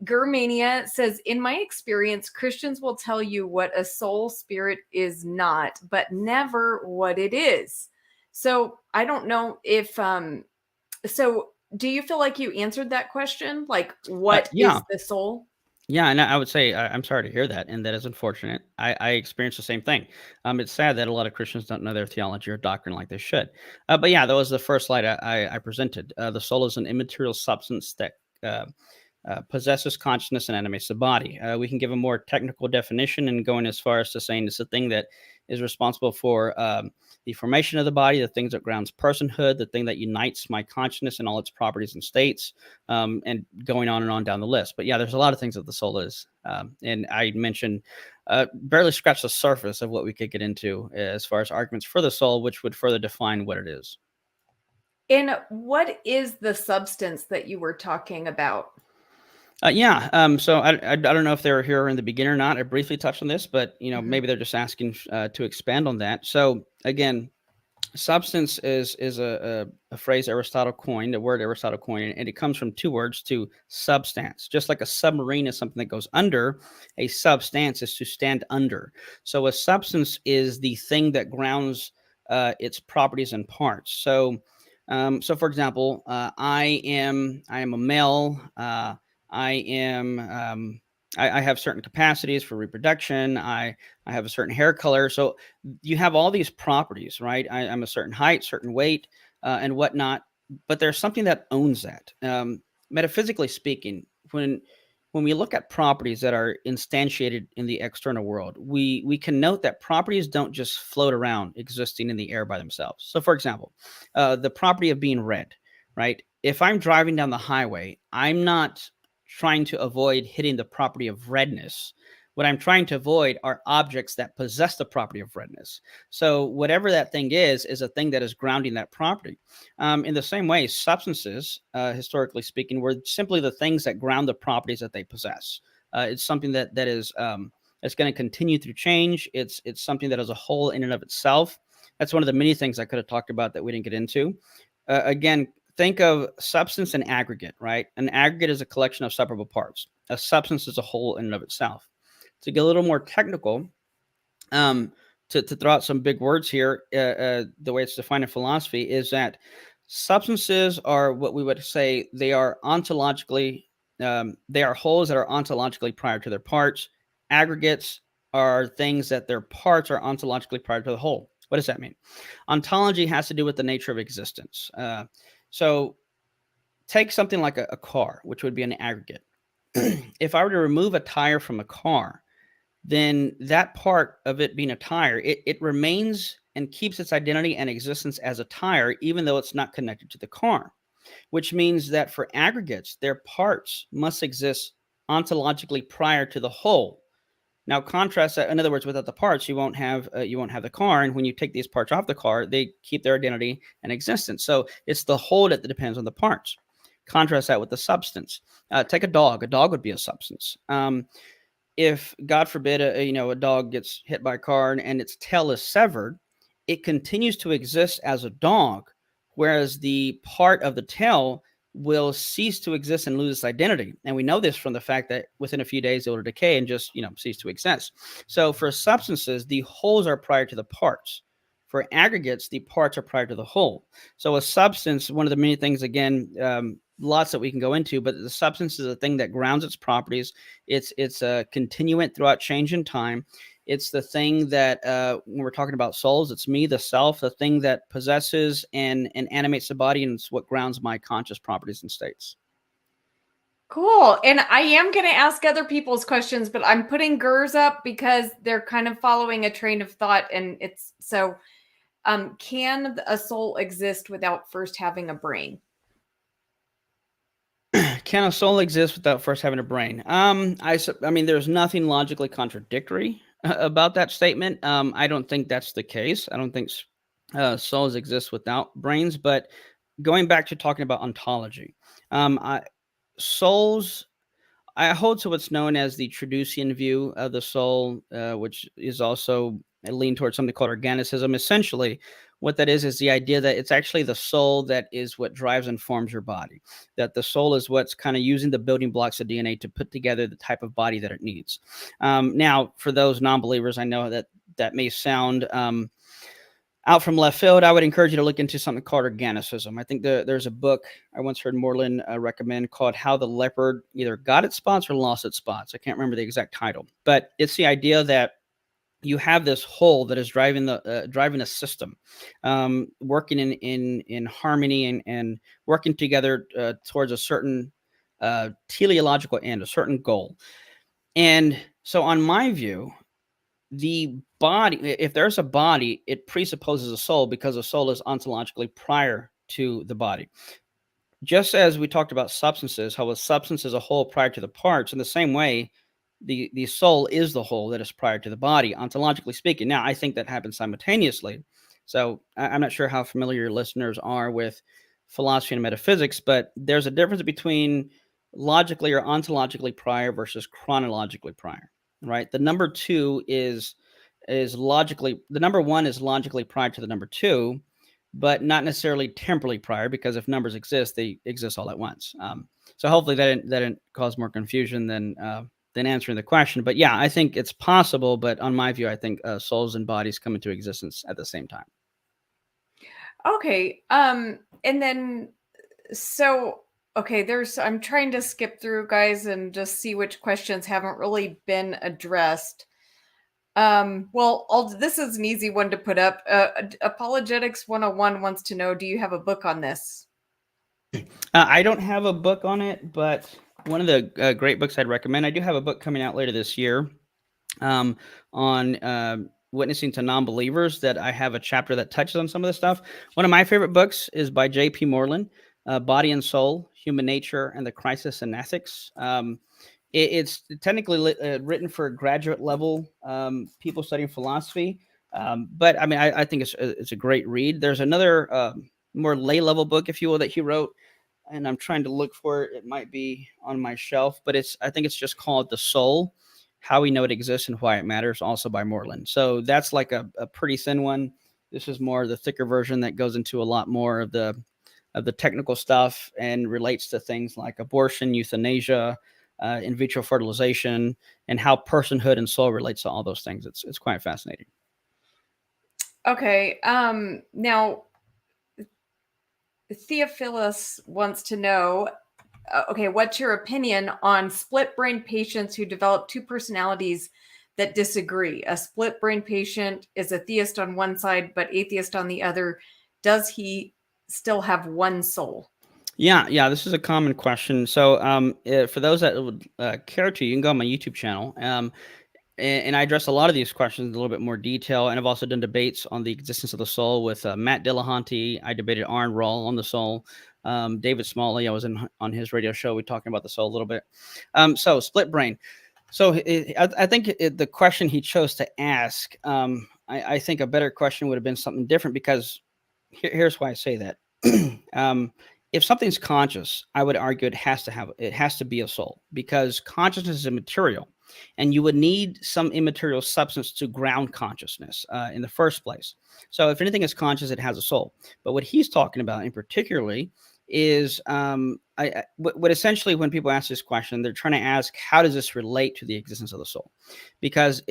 Germania says, in my experience, Christians will tell you what a soul spirit is not, but never what it is. So I don't know if so do you feel like you answered that question? Like, what Yeah. is the soul? Yeah, and I would say I'm sorry to hear that, and that is unfortunate. I experienced the same thing. It's sad that a lot of Christians don't know their theology or doctrine like they should. But yeah, that was the first slide I presented. The soul is an immaterial substance that uh, possesses consciousness and animates the body. We can give a more technical definition and going as far as to saying it's a thing that is responsible for the formation of the body, the things that grounds personhood, the thing that unites my consciousness and all its properties and states, and going on and on down the list. But yeah, there's a lot of things that the soul is. And I mentioned barely scratch the surface of what we could get into as far as arguments for the soul, which would further define what it is. And what is the substance that you were talking about? Yeah. So I don't know if they were here in the beginning or not. I briefly touched on this, but Mhm. maybe they're just asking to expand on that. So again, substance is a phrase Aristotle coined, a word Aristotle coined, and it comes from two words to substance. Just like a submarine is something that goes under, a substance is to stand under. So a substance is the thing that grounds its properties and parts. So for example, I am a male. I am I have certain capacities for reproduction. I have a certain hair color. So you have all these properties, right? I'm a certain height, certain weight, and whatnot. But there's something that owns that. Metaphysically speaking, when we look at properties that are instantiated in the external world, we can note that properties don't just float around existing in the air by themselves. So, for example, the property of being red, right? If I'm driving down the highway, I'm not trying to avoid hitting the property of redness. What I'm trying to avoid are objects that possess the property of redness. So whatever that thing is a thing that is grounding that property. In the same way, substances, historically speaking, were simply the things that ground the properties that they possess. It's something that is it's going to continue through change. It's something that is a whole in and of itself. That's one of the many things I could have talked about that we didn't get into. Again, think of substance and aggregate, right? An aggregate is a collection of separable parts. A substance is a whole in and of itself. To get a little more technical, um, to throw out some big words here, the way it's defined in philosophy is that substances are what we would say they are ontologically, they are wholes that are ontologically prior to their parts. Aggregates are things that their parts are ontologically prior to the whole. What does that mean? Ontology has to do with the nature of existence. So take something like a car, which would be an aggregate. If I were to remove a tire from a car, then that part of it being a tire, it remains and keeps its identity and existence as a tire, even though it's not connected to the car, which means that for aggregates, their parts must exist ontologically prior to the whole. Now, contrast that. In other words, without the parts, you won't have the car. And when you take these parts off the car, they keep their identity and existence. So it's the whole that depends on the parts. Contrast that with the substance. Take a dog. A dog would be a substance. If God forbid, a dog gets hit by a car and its tail is severed, it continues to exist as a dog, whereas the part of the tail will cease to exist and lose its identity. And we know this from the fact that within a few days it will decay and just cease to exist. So for substances, the wholes are prior to the parts. For aggregates, the parts are prior to the whole. So a substance, one of the many things, again, lots that we can go into, but the substance is a thing that grounds its properties. It's a continuant throughout change in time. It's the thing that when we're talking about souls, it's me, the self, the thing that possesses and animates the body, and it's what grounds my conscious properties and states. Cool. And I am going to ask other people's questions, but I'm putting GERS up because they're kind of following a train of thought. And it's so, can a soul exist without first having a brain? Can a soul exist without first having a brain? I mean, there's nothing logically contradictory about that statement. I don't think that's the case. I don't think souls exist without brains, but going back to talking about ontology, souls, I hold to what's known as the Traducian view of the soul, which is also a lean towards something called organicism. Essentially, what that is the idea that it's actually the soul that is what drives and forms your body. That the soul is what's kind of using the building blocks of DNA to put together the type of body that it needs. Now, for those non-believers, I know that that may sound out from left field. I would encourage you to look into something called organicism. I think there's a book I once heard Moreland recommend called How the Leopard Either Got Its Spots or Lost Its Spots. I can't remember the exact title, but it's the idea that you have this whole that is driving a system, working in harmony and working together towards a certain teleological end, a certain goal. And so, on my view, the body, if there's a body, it presupposes a soul because a soul is ontologically prior to the body. Just as we talked about substances, how a substance is a whole prior to the parts, in the same way, the soul is the whole that is prior to the body, ontologically speaking. Now, I think that happens simultaneously. So I'm not sure how familiar your listeners are with philosophy and metaphysics, but there's a difference between logically or ontologically prior versus chronologically prior, right? The number two is logically, the number one is logically prior to the number two, but not necessarily temporally prior, because if numbers exist, they exist all at once. So hopefully that didn't cause more confusion than answering the question. But yeah, I think it's possible. But on my view, I think souls and bodies come into existence at the same time. Okay. And then so okay, I'm trying to skip through, guys, and just see which questions haven't really been addressed. Well, this is an easy one to put up. Apologetics 101 wants to know, do you have a book on this? I don't have a book on it, but one of the great books I'd recommend, I do have a book coming out later this year on witnessing to non-believers, that I have a chapter that touches on some of this stuff. One of my favorite books is by J.P. Moreland, Body and Soul, Human Nature, and the Crisis in Ethics. It's technically written for graduate level people studying philosophy, but I mean, I think it's a great read. There's another more lay level book, if you will, that he wrote, and I'm trying to look for it. It might be on my shelf, but I think it's just called The Soul: How We Know It Exists and Why It Matters, also by Moreland. So that's like a pretty thin one. This is more the thicker version that goes into a lot more of the technical stuff and relates to things like abortion, euthanasia, in vitro fertilization, and how personhood and soul relates to all those things. It's quite fascinating. Okay. Now Theophilus wants to know, okay, what's your opinion on split brain patients who develop two personalities that disagree? A split brain patient is a theist on one side, but atheist on the other. Does he still have one soul? Yeah, this is a common question. So, for those that would care to, you can go on my YouTube channel. And I address a lot of these questions in a little bit more detail. And I've also done debates on the existence of the soul with Matt Dillahunty. I debated Aaron Roll on the soul. David Smalley, I was on his radio show. We talking about the soul a little bit. So split brain. So I think the question he chose to ask, I think a better question would have been something different, because here's why I say that. If something's conscious, I would argue it has to be a soul, because consciousness is immaterial, and you would need some immaterial substance to ground consciousness in the first place. So if anything is conscious, it has a soul. But what he's talking about in particularly is what essentially, when people ask this question, they're trying to ask, how does this relate to the existence of the soul? Because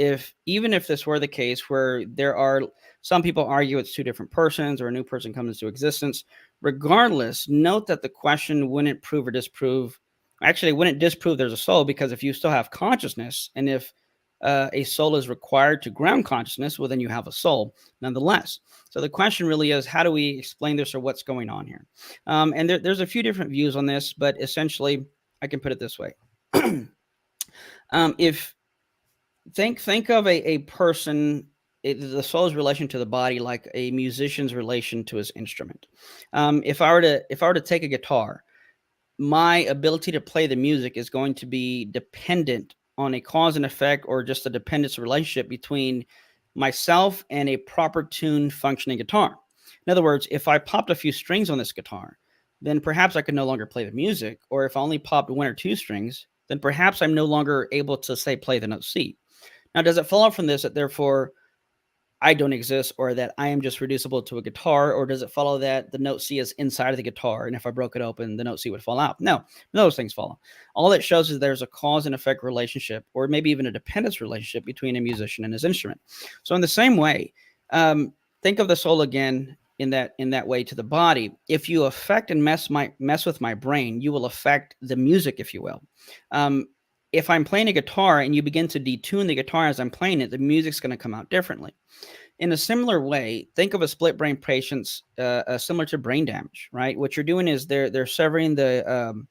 even if this were the case where there are some people argue it's two different persons or a new person comes into existence, regardless, note that the question wouldn't prove or disprove. Actually, it wouldn't disprove there's a soul, because if you still have consciousness, and if a soul is required to ground consciousness, well, then you have a soul nonetheless. So the question really is, how do we explain this, or what's going on here? And there's a few different views on this, but essentially, I can put it this way. If think of a person, the soul's relation to the body, like a musician's relation to his instrument. If I were to take a guitar, my ability to play the music is going to be dependent on a cause and effect, or just a dependence relationship between myself and a proper tuned functioning guitar. In other words, if I popped a few strings on this guitar, then perhaps I could no longer play the music. Or if I only popped one or two strings, then perhaps I'm no longer able to, say, play the note C. Now, does it follow from this that therefore I don't exist, or that I am just reducible to a guitar? Or does it follow that the note C is inside of the guitar, and if I broke it open, the note C would fall out? No, those things follow. All it shows is there's a cause and effect relationship, or maybe even a dependence relationship between a musician and his instrument. So in the same way, think of the soul again in that way to the body. If you affect and mess with my brain, you will affect the music, if you will. If I'm playing a guitar and you begin to detune the guitar as I'm playing it, the music's going to come out differently. In a similar way, think of a split brain patients similar to brain damage, right? What you're doing is they're severing the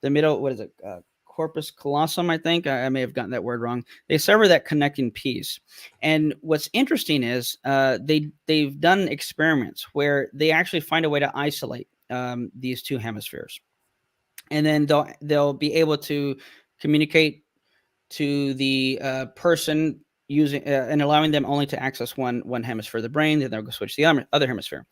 middle, what is it, corpus callosum, I think. I may have gotten that word wrong. They sever that connecting piece. And what's interesting is they've done experiments where they actually find a way to isolate these two hemispheres. And then they'll be able to communicate to the person using and allowing them only to access one hemisphere of the brain. Then they'll go switch to the other hemisphere.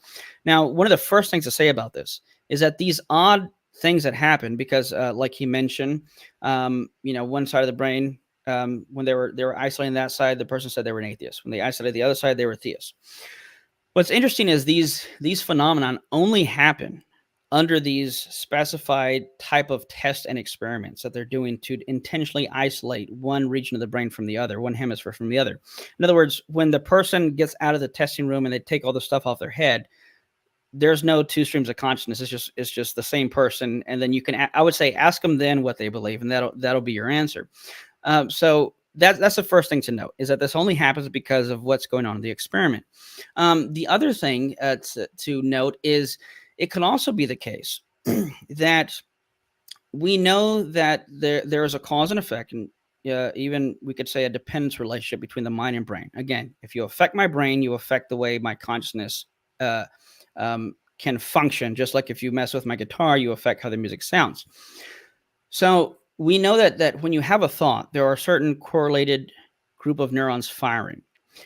Now, one of the first things to say about this is that these odd things that happen, because like he mentioned, one side of the brain, when they were isolating that side, the person said they were an atheist. When they isolated the other side, they were theists. What's interesting is these phenomenon only happen under these specified type of tests and experiments that they're doing to intentionally isolate one region of the brain from the other, one hemisphere from the other. In other words, when the person gets out of the testing room and they take all the stuff off their head, there's no two streams of consciousness. It's just the same person. And then you can, I would say, ask them then what they believe, and that'll be your answer. So that's the first thing to note, is that this only happens because of what's going on in the experiment. The other thing to note is it can also be the case that we know that there is a cause and effect, and even we could say a dependence relationship between the mind and brain. Again, if you affect my brain, you affect the way my consciousness can function. Just like if you mess with my guitar, you affect how the music sounds. So we know that when you have a thought, there are certain correlated group of neurons firing.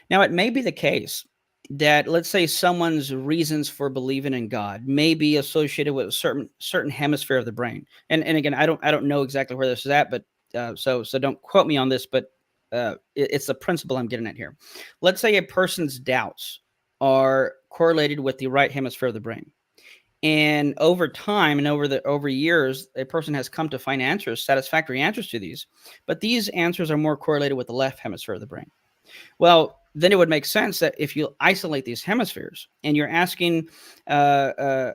Now, it may be the case that, let's say, someone's reasons for believing in God may be associated with a certain hemisphere of the brain. And again, I don't know exactly where this is at, but so don't quote me on this, but it's the principle I'm getting at here. Let's say a person's doubts are correlated with the right hemisphere of the brain. And over time and over years, a person has come to find satisfactory answers to these, but these answers are more correlated with the left hemisphere of the brain. Well, then it would make sense that if you isolate these hemispheres and you're asking the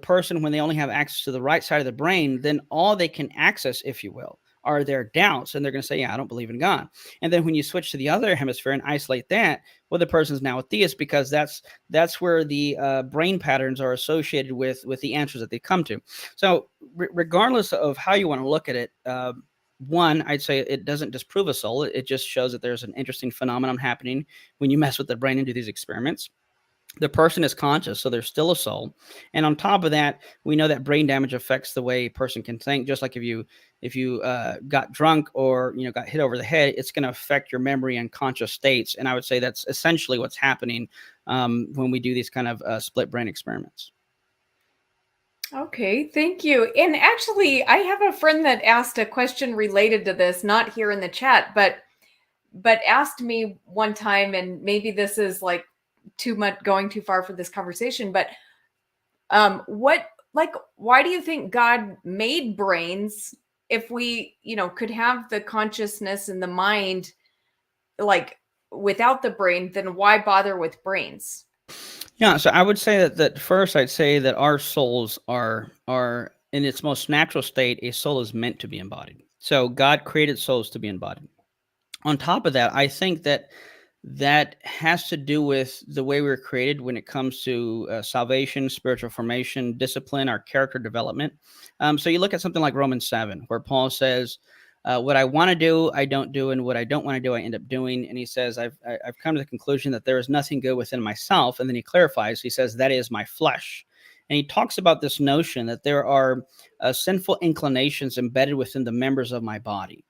person when they only have access to the right side of the brain, then all they can access, if you will, are their doubts. And they're going to say, yeah, I don't believe in God. And then when you switch to the other hemisphere and isolate that, well, the person's now a theist, because that's where the brain patterns are associated with the answers that they come to. So regardless of how you want to look at it, one, I'd say it doesn't disprove a soul. It just shows that there's an interesting phenomenon happening when you mess with the brain and do these experiments. The person is conscious, so there's still a soul. And on top of that, we know that brain damage affects the way a person can think. Just like if you got drunk or got hit over the head, it's going to affect your memory and conscious states. And I would say that's essentially what's happening when we do these kind of split brain experiments. Okay, thank you. And actually, I have a friend that asked a question related to this, not here in the chat, but asked me one time, and maybe this is like too much, going too far for this conversation, but why do you think God made brains if we, could have the consciousness and the mind like without the brain? Then why bother with brains? Yeah, so I would say that first I'd say that our souls are in its most natural state. A soul is meant to be embodied. So God created souls to be embodied. On top of that, I think that has to do with the way we were created when it comes to salvation, spiritual formation, discipline, our character development. So you look at something like Romans 7, where Paul says, what I want to do, I don't do, and what I don't want to do, I end up doing. And he says, I've come to the conclusion that there is nothing good within myself. And then he clarifies, he says, that is my flesh. And he talks about this notion that there are sinful inclinations embedded within the members of my body.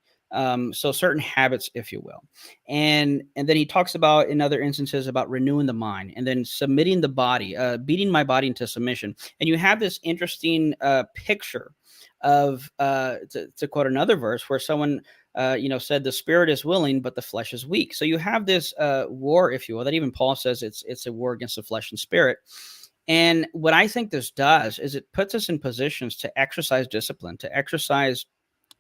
So certain habits, if you will. And then he talks about in other instances about renewing the mind and then submitting the body, beating my body into submission. And you have this interesting picture of, to quote another verse, where someone said the spirit is willing, but the flesh is weak. So you have this war, if you will, that even Paul says it's a war against the flesh and spirit. And what I think this does is it puts us in positions to exercise discipline, to exercise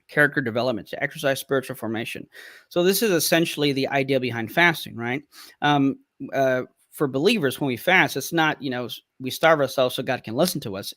character development, to exercise spiritual formation. So this is essentially the idea behind fasting, right? Um, uh, for believers, when we fast, it's not, we starve ourselves so God can listen to us.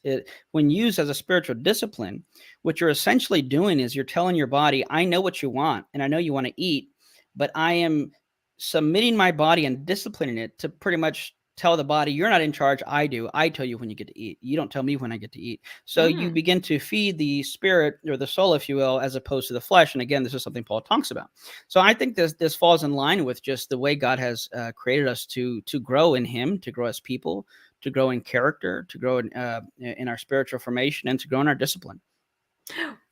When used as a spiritual discipline, what you're essentially doing is you're telling your body, I know what you want, and I know you want to eat, but I am submitting my body and disciplining it to pretty much tell the body, you're not in charge. I do. I tell you when you get to eat. You don't tell me when I get to eat. So you Mm. begin to feed the spirit or the soul, if you will, as opposed to the flesh. And again, this is something Paul talks about. So I think this falls in line with just the way God has created us to grow in Him, to grow as people, to grow in character, to grow in our spiritual formation, and to grow in our discipline.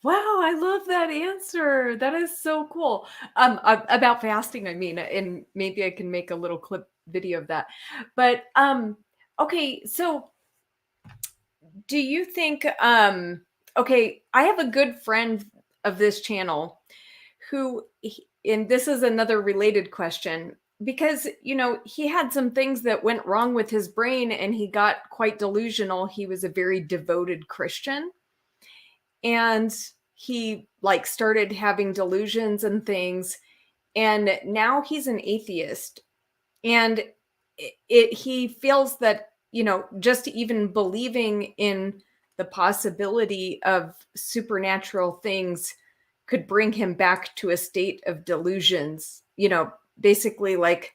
Wow, I love that answer. That is so cool. About fasting, I mean, and maybe I can make a little clip video of that. But okay, so do you think okay, I have a good friend of this channel and this is another related question because he had some things that went wrong with his brain and he got quite delusional. He was a very devoted Christian and he like started having delusions and things, and now he's an atheist. And he feels that just even believing in the possibility of supernatural things could bring him back to a state of delusions, basically like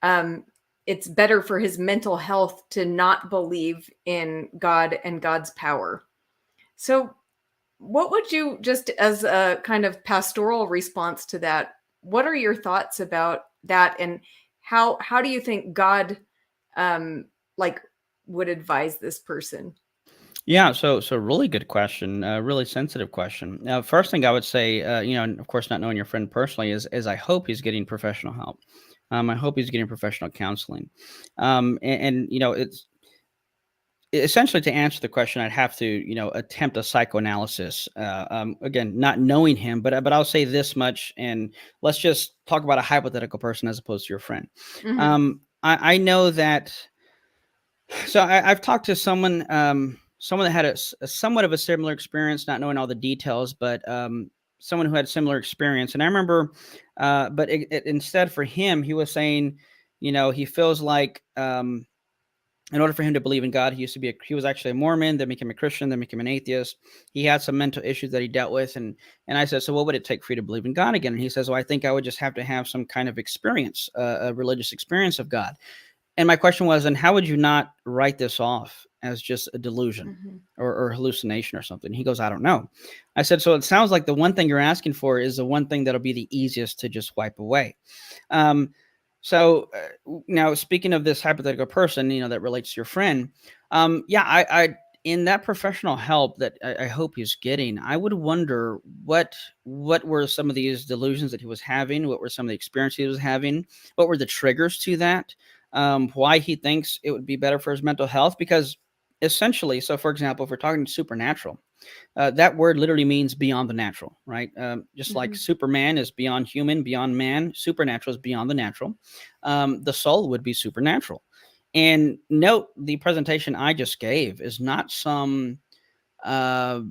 um it's better for his mental health to not believe in God and God's power. So what would you, just as a kind of pastoral response to that, what are your thoughts about that, and how do you think God like would advise this person? Yeah, so really good question, really sensitive question. Now, first thing I would say, and of course, not knowing your friend personally, is I hope he's getting professional help. I hope he's getting professional counseling. And it's essentially, to answer the question, I'd have to, attempt a psychoanalysis. Again, not knowing him, but I'll say this much, and let's just talk about a hypothetical person as opposed to your friend. Hmm. I know that. So I've talked to someone that had a somewhat of a similar experience, not knowing all the details, but someone who had similar experience. And I remember, but instead for him, he was saying, he feels like in order for him to believe in God, he was actually a Mormon, then became a Christian, then became an atheist. He had some mental issues that he dealt with, and I said, so what would it take for you to believe in God again? And he says, well, I think I would just have to have some kind of experience, a religious experience of God. And my question was, and how would you not write this off as just a delusion Hmm. or hallucination or something? He goes, I don't know. I said, so it sounds like the one thing you're asking for is the one thing that'll be the easiest to just wipe away. Um, now, speaking of this hypothetical person, that relates to your friend, yeah, I in that professional help that I hope he's getting, I would wonder what were some of these delusions that he was having, what were some of the experiences he was having, what were the triggers to that, why he thinks it would be better for his mental health, because essentially, so for example, if we're talking supernatural, that word literally means beyond the natural, right? Just like Hmm. Superman is beyond human, beyond man, supernatural is beyond the natural. The soul would be supernatural. And note the presentation I just gave is not some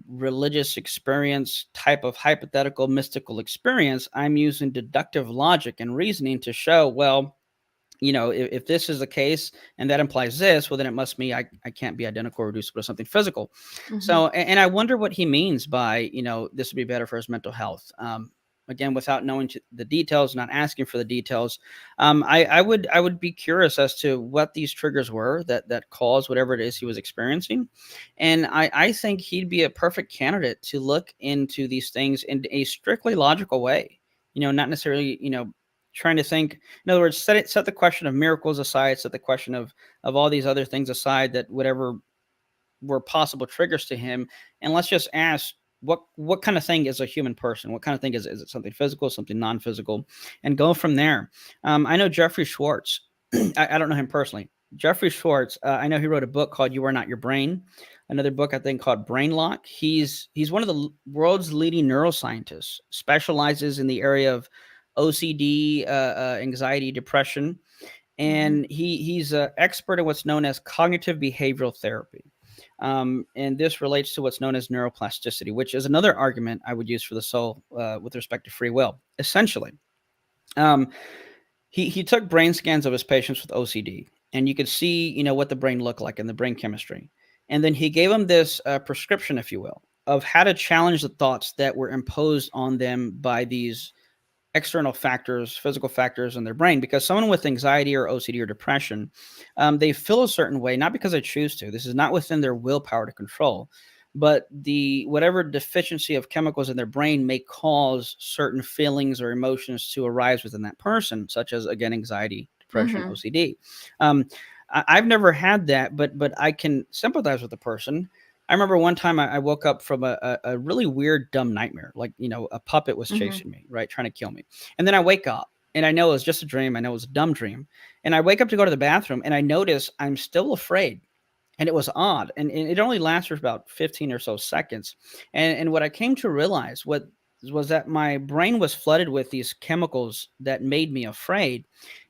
religious experience type of hypothetical mystical experience. I'm using deductive logic and reasoning to show, well, if this is the case and that implies this, well, then it must mean I can't be identical or reducible to something physical. Hmm. So, and I wonder what he means by, this would be better for his mental health. Again, without knowing the details, not asking for the details, I would be curious as to what these triggers were that caused whatever it is he was experiencing, and I think he'd be a perfect candidate to look into these things in a strictly logical way. Not necessarily trying to think. In other words, set the question of miracles aside, set the question of all these other things aside that whatever were possible triggers to him, and let's just ask, what kind of thing is a human person? What kind of thing is it something physical, something non-physical, and go from there. I know Jeffrey Schwartz. I don't know him personally. Jeffrey Schwartz. I know he wrote a book called "You Are Not Your Brain." Another book I think called Brain Lock. He's one of the world's leading neuroscientists. Specializes in the area of OCD, anxiety, depression, and he's an expert in what's known as cognitive behavioral therapy. And this relates to what's known as neuroplasticity, which is another argument I would use for the soul with respect to free will. Essentially, um, he took brain scans of his patients with OCD, and you could see what the brain looked like in the brain chemistry, and then he gave them this prescription, if you will, of how to challenge the thoughts that were imposed on them by these external factors, physical factors in their brain. Because someone with anxiety or OCD or depression, they feel a certain way, not because they choose to. This is not within their willpower to control, but the whatever deficiency of chemicals in their brain may cause certain feelings or emotions to arise within that person, such as again anxiety, depression, Mm-hmm. OCD. Um, I've never had that, but I can sympathize with the person. I remember one time I woke up from a really weird, dumb nightmare. Like, a puppet was Mm-hmm. chasing me, right? Trying to kill me. And then I wake up and I know it was just a dream. I know it was a dumb dream. And I wake up to go to the bathroom and I notice I'm still afraid. And it was odd. And it only lasts for about 15 or so seconds. And what I came to realize was that my brain was flooded with these chemicals that made me afraid.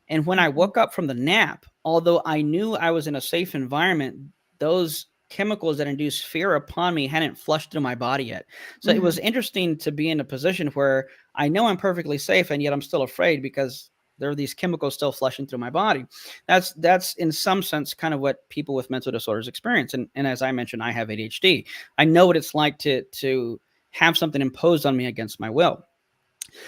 And when I Mm-hmm. woke up from the nap, although I knew I was in a safe environment, those chemicals that induced fear upon me hadn't flushed through my body yet. So it was Mm-hmm. interesting to be in a position where I know I'm perfectly safe and yet I'm still afraid because there are these chemicals still flushing through my body. That's in some sense kind of what people with mental disorders experience. And as I mentioned, I have ADHD. I know what it's like to have something imposed on me against my will.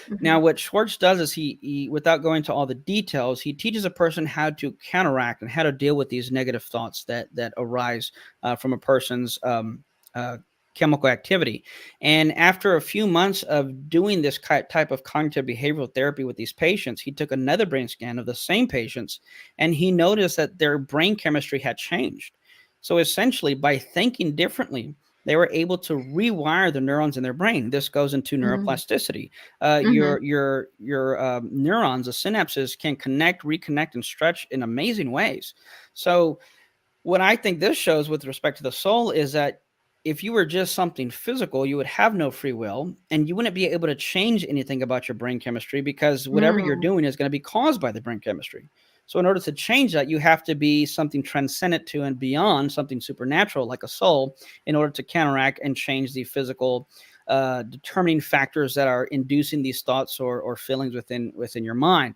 Mm-hmm. Now, what Schwartz does is he, without going into all the details, he teaches a person how to counteract and how to deal with these negative thoughts that arise from a person's uh, chemical activity. And after a few months of doing this type of cognitive behavioral therapy with these patients, he took another brain scan of the same patients, and he noticed that their brain chemistry had changed. So essentially, by thinking differently, they were able to rewire the neurons in their brain. This goes into Mm-hmm. neuroplasticity. Mm-hmm. Your neurons, the synapses, can connect, reconnect, and stretch in amazing ways. So what I think this shows with respect to the soul is that if you were just something physical, you would have no free will and you wouldn't be able to change anything about your brain chemistry because whatever you're Mm-hmm. doing is going to be caused by the brain chemistry. So, in order to change that, you have to be something transcendent to and beyond something supernatural like a soul in order to counteract and change the physical determining factors that are inducing these thoughts or feelings within your mind.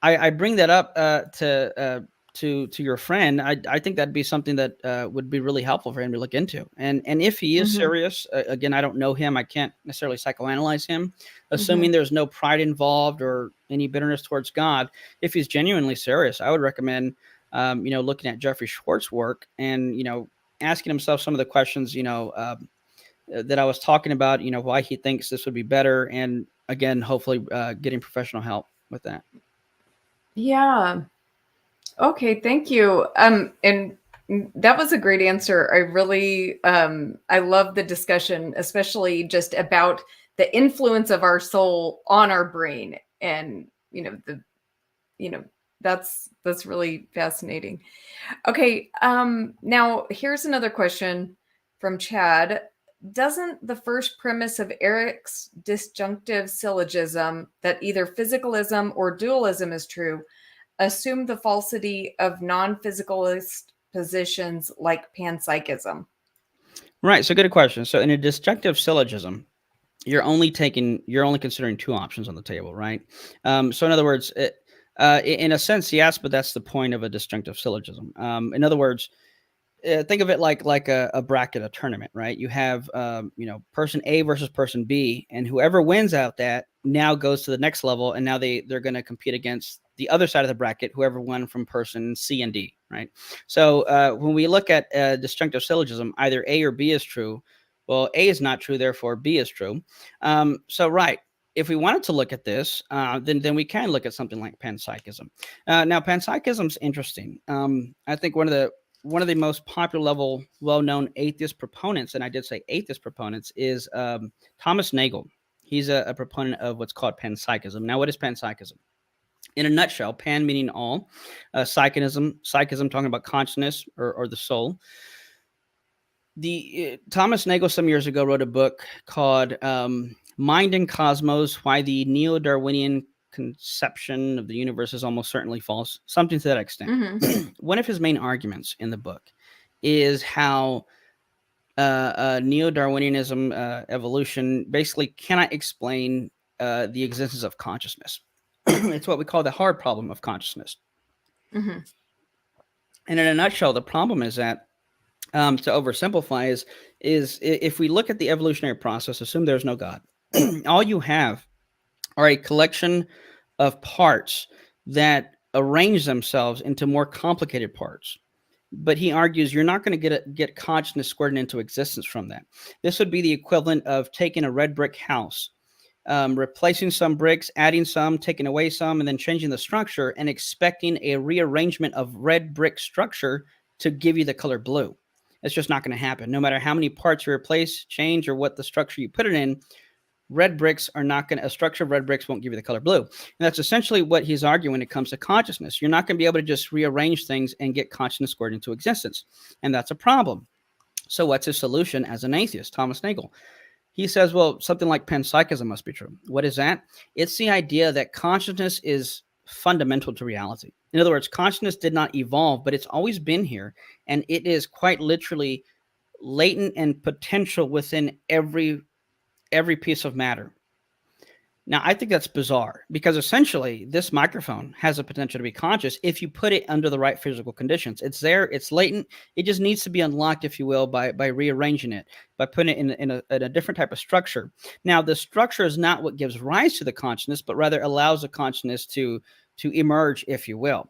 I bring that up to your friend. I think that'd be something that would be really helpful for him to look into. And if he is Mm-hmm. serious, again, I don't know him. I can't necessarily psychoanalyze him. Mm-hmm. Assuming there's no pride involved or any bitterness towards God, if he's genuinely serious, I would recommend looking at Jeffrey Schwartz's work and asking himself some of the questions that I was talking about. Why he thinks this would be better, and again, hopefully, getting professional help with that. Yeah. Okay, thank you. And that was a great answer. I really I love the discussion, especially just about the influence of our soul on our brain. And you know, that's really fascinating. Okay, now here's another question from Chad. Doesn't the first premise of Eric's disjunctive syllogism that either physicalism or dualism is true assume the falsity of non-physicalist positions like panpsychism? Right. So good question. So in a disjunctive syllogism, you're only considering two options on the table, right? So in other words, in a sense, yes, but that's the point of a disjunctive syllogism. In other words, think of it like a bracket, a tournament, right? You have person A versus person B, and whoever wins out that now goes to the next level, and now they're going to compete against the other side of the bracket, whoever won from person C and D, right? So when we look at disjunctive syllogism, either A or B is true. Well, A is not true, therefore B is true. So right. If we wanted to look at this, then we can look at something like panpsychism. Now, panpsychism is interesting. I think one of the most popular level, well-known atheist proponents, and I did say atheist proponents, is Thomas Nagel. He's a proponent of what's called panpsychism. Now, what is panpsychism? In a nutshell, pan meaning all, psychism talking about consciousness or the soul. Thomas Nagel some years ago wrote a book called Mind and Cosmos: Why the Neo-Darwinian Conception of the Universe is Almost Certainly False, something to that extent. Mm-hmm. One of his main arguments in the book is how Neo-Darwinianism, evolution, basically cannot explain the existence of consciousness. It's what we call the hard problem of consciousness. Mm-hmm. And in a nutshell, the problem is that, to oversimplify, is if we look at the evolutionary process, assume there's no God, all you have are a collection of parts that arrange themselves into more complicated parts. But he argues you're not going to get consciousness squared into existence from that. This would be the equivalent of taking a red brick house, replacing some bricks, adding some, taking away some, and then changing the structure and expecting a rearrangement of red brick structure to give you the color blue. It's just not going to happen. No matter how many parts you replace, change, or what the structure you put it in, red bricks are not going to, a structure of red bricks won't give you the color blue. And that's essentially what he's arguing when it comes to consciousness. You're not going to be able to just rearrange things and get consciousness squared into existence. And that's a problem. So what's his solution as an atheist, Thomas Nagel? He says, well, something like panpsychism must be true. What is that? It's the idea that consciousness is fundamental to reality. In other words, consciousness did not evolve, but it's always been here. And it is quite literally latent and potential within every piece of matter. Now, I think that's bizarre because essentially this microphone has the potential to be conscious if you put it under the right physical conditions. It's there, it's latent. It just needs to be unlocked, if you will, by rearranging it, by putting it in a different type of structure. Now, the structure is not what gives rise to the consciousness, but rather allows the consciousness to emerge, if you will.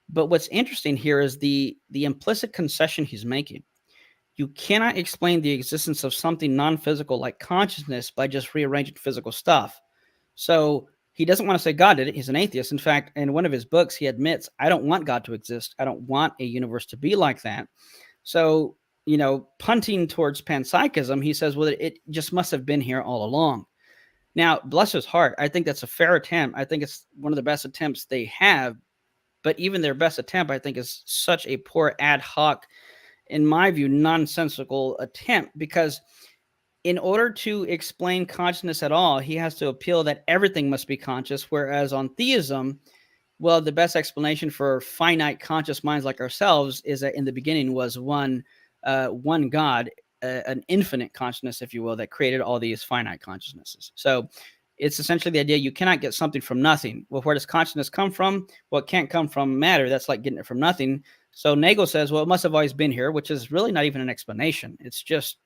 But what's interesting here is the implicit concession he's making. You cannot explain the existence of something non-physical like consciousness by just rearranging physical stuff. So he doesn't want to say God did it. He's an atheist. In fact, in one of his books, he admits, I don't want God to exist. I don't want a universe to be like that. So, punting towards panpsychism, he says, well, it just must have been here all along. Now, bless his heart, I think that's a fair attempt. I think it's one of the best attempts they have. But even their best attempt, I think, is such a poor ad hoc, in my view, nonsensical attempt, because in order to explain consciousness at all, he has to appeal that everything must be conscious, whereas on theism, well, the best explanation for finite conscious minds like ourselves is that in the beginning was one God, an infinite consciousness, if you will, that created all these finite consciousnesses. So it's essentially the idea you cannot get something from nothing. Well, where does consciousness come from? Well, it can't come from matter. That's like getting it from nothing. So Nagel says, well, it must have always been here, which is really not even an explanation. It's just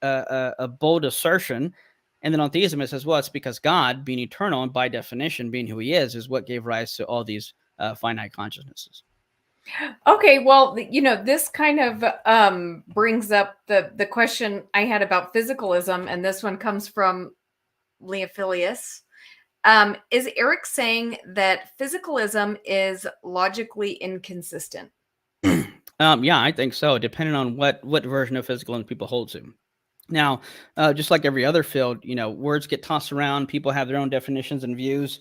a bold assertion. And then on theism, it says, well, it's because God, being eternal and by definition being who he is what gave rise to all these finite consciousnesses. Okay, well, this kind of brings up the question I had about physicalism, and this one comes from Leophilius. Is Eric saying that physicalism is logically inconsistent? Yeah, I think so, depending on what version of physicalism people hold to. Now, just like every other field, words get tossed around. People have their own definitions and views.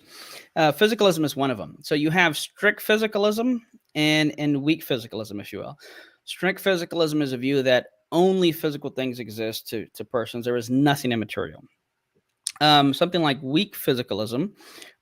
Physicalism is one of them. So you have strict physicalism and weak physicalism, if you will. Strict physicalism is a view that only physical things exist to persons. There is nothing immaterial. Something like weak physicalism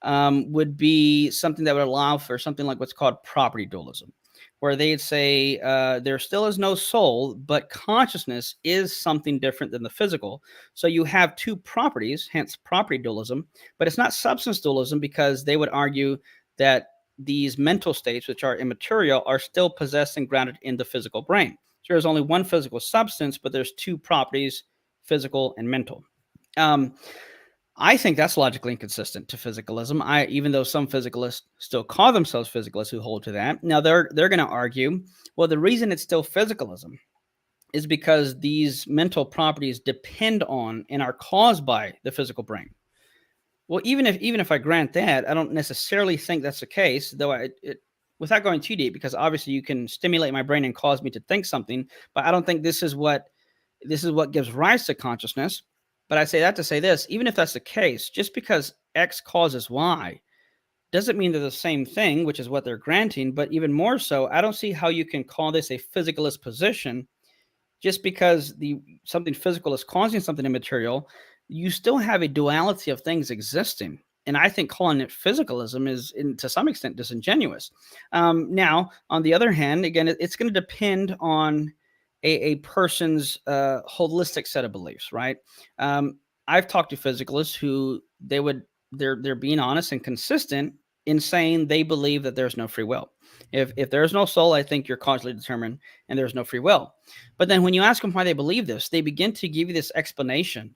would be something that would allow for something like what's called property dualism, where they'd say there still is no soul, but consciousness is something different than the physical. So you have two properties, hence property dualism, but it's not substance dualism, because they would argue that these mental states, which are immaterial, are still possessed and grounded in the physical brain. So there's only one physical substance, but there's two properties, physical and mental. I think that's logically inconsistent to physicalism. Even though some physicalists still call themselves physicalists who hold to that. Now they're going to argue, well, the reason it's still physicalism is because these mental properties depend on and are caused by the physical brain. Well, even if I grant that, I don't necessarily think that's the case, though without going too deep, because obviously you can stimulate my brain and cause me to think something, but I don't think this is what gives rise to consciousness. But I say that to say this: even if that's the case, just because X causes Y doesn't mean they're the same thing, which is what they're granting. But even more so, I don't see how you can call this a physicalist position just because something physical is causing something immaterial. You still have a duality of things existing. And I think calling it physicalism is, to some extent, disingenuous. Now, on the other hand, again, it's going to depend on a person's holistic set of beliefs, right? I've talked to physicalists who they're being honest and consistent in saying they believe that there's no free will. If there's no soul, I think you're causally determined and there's no free will. But then when you ask them why they believe this, they begin to give you this explanation,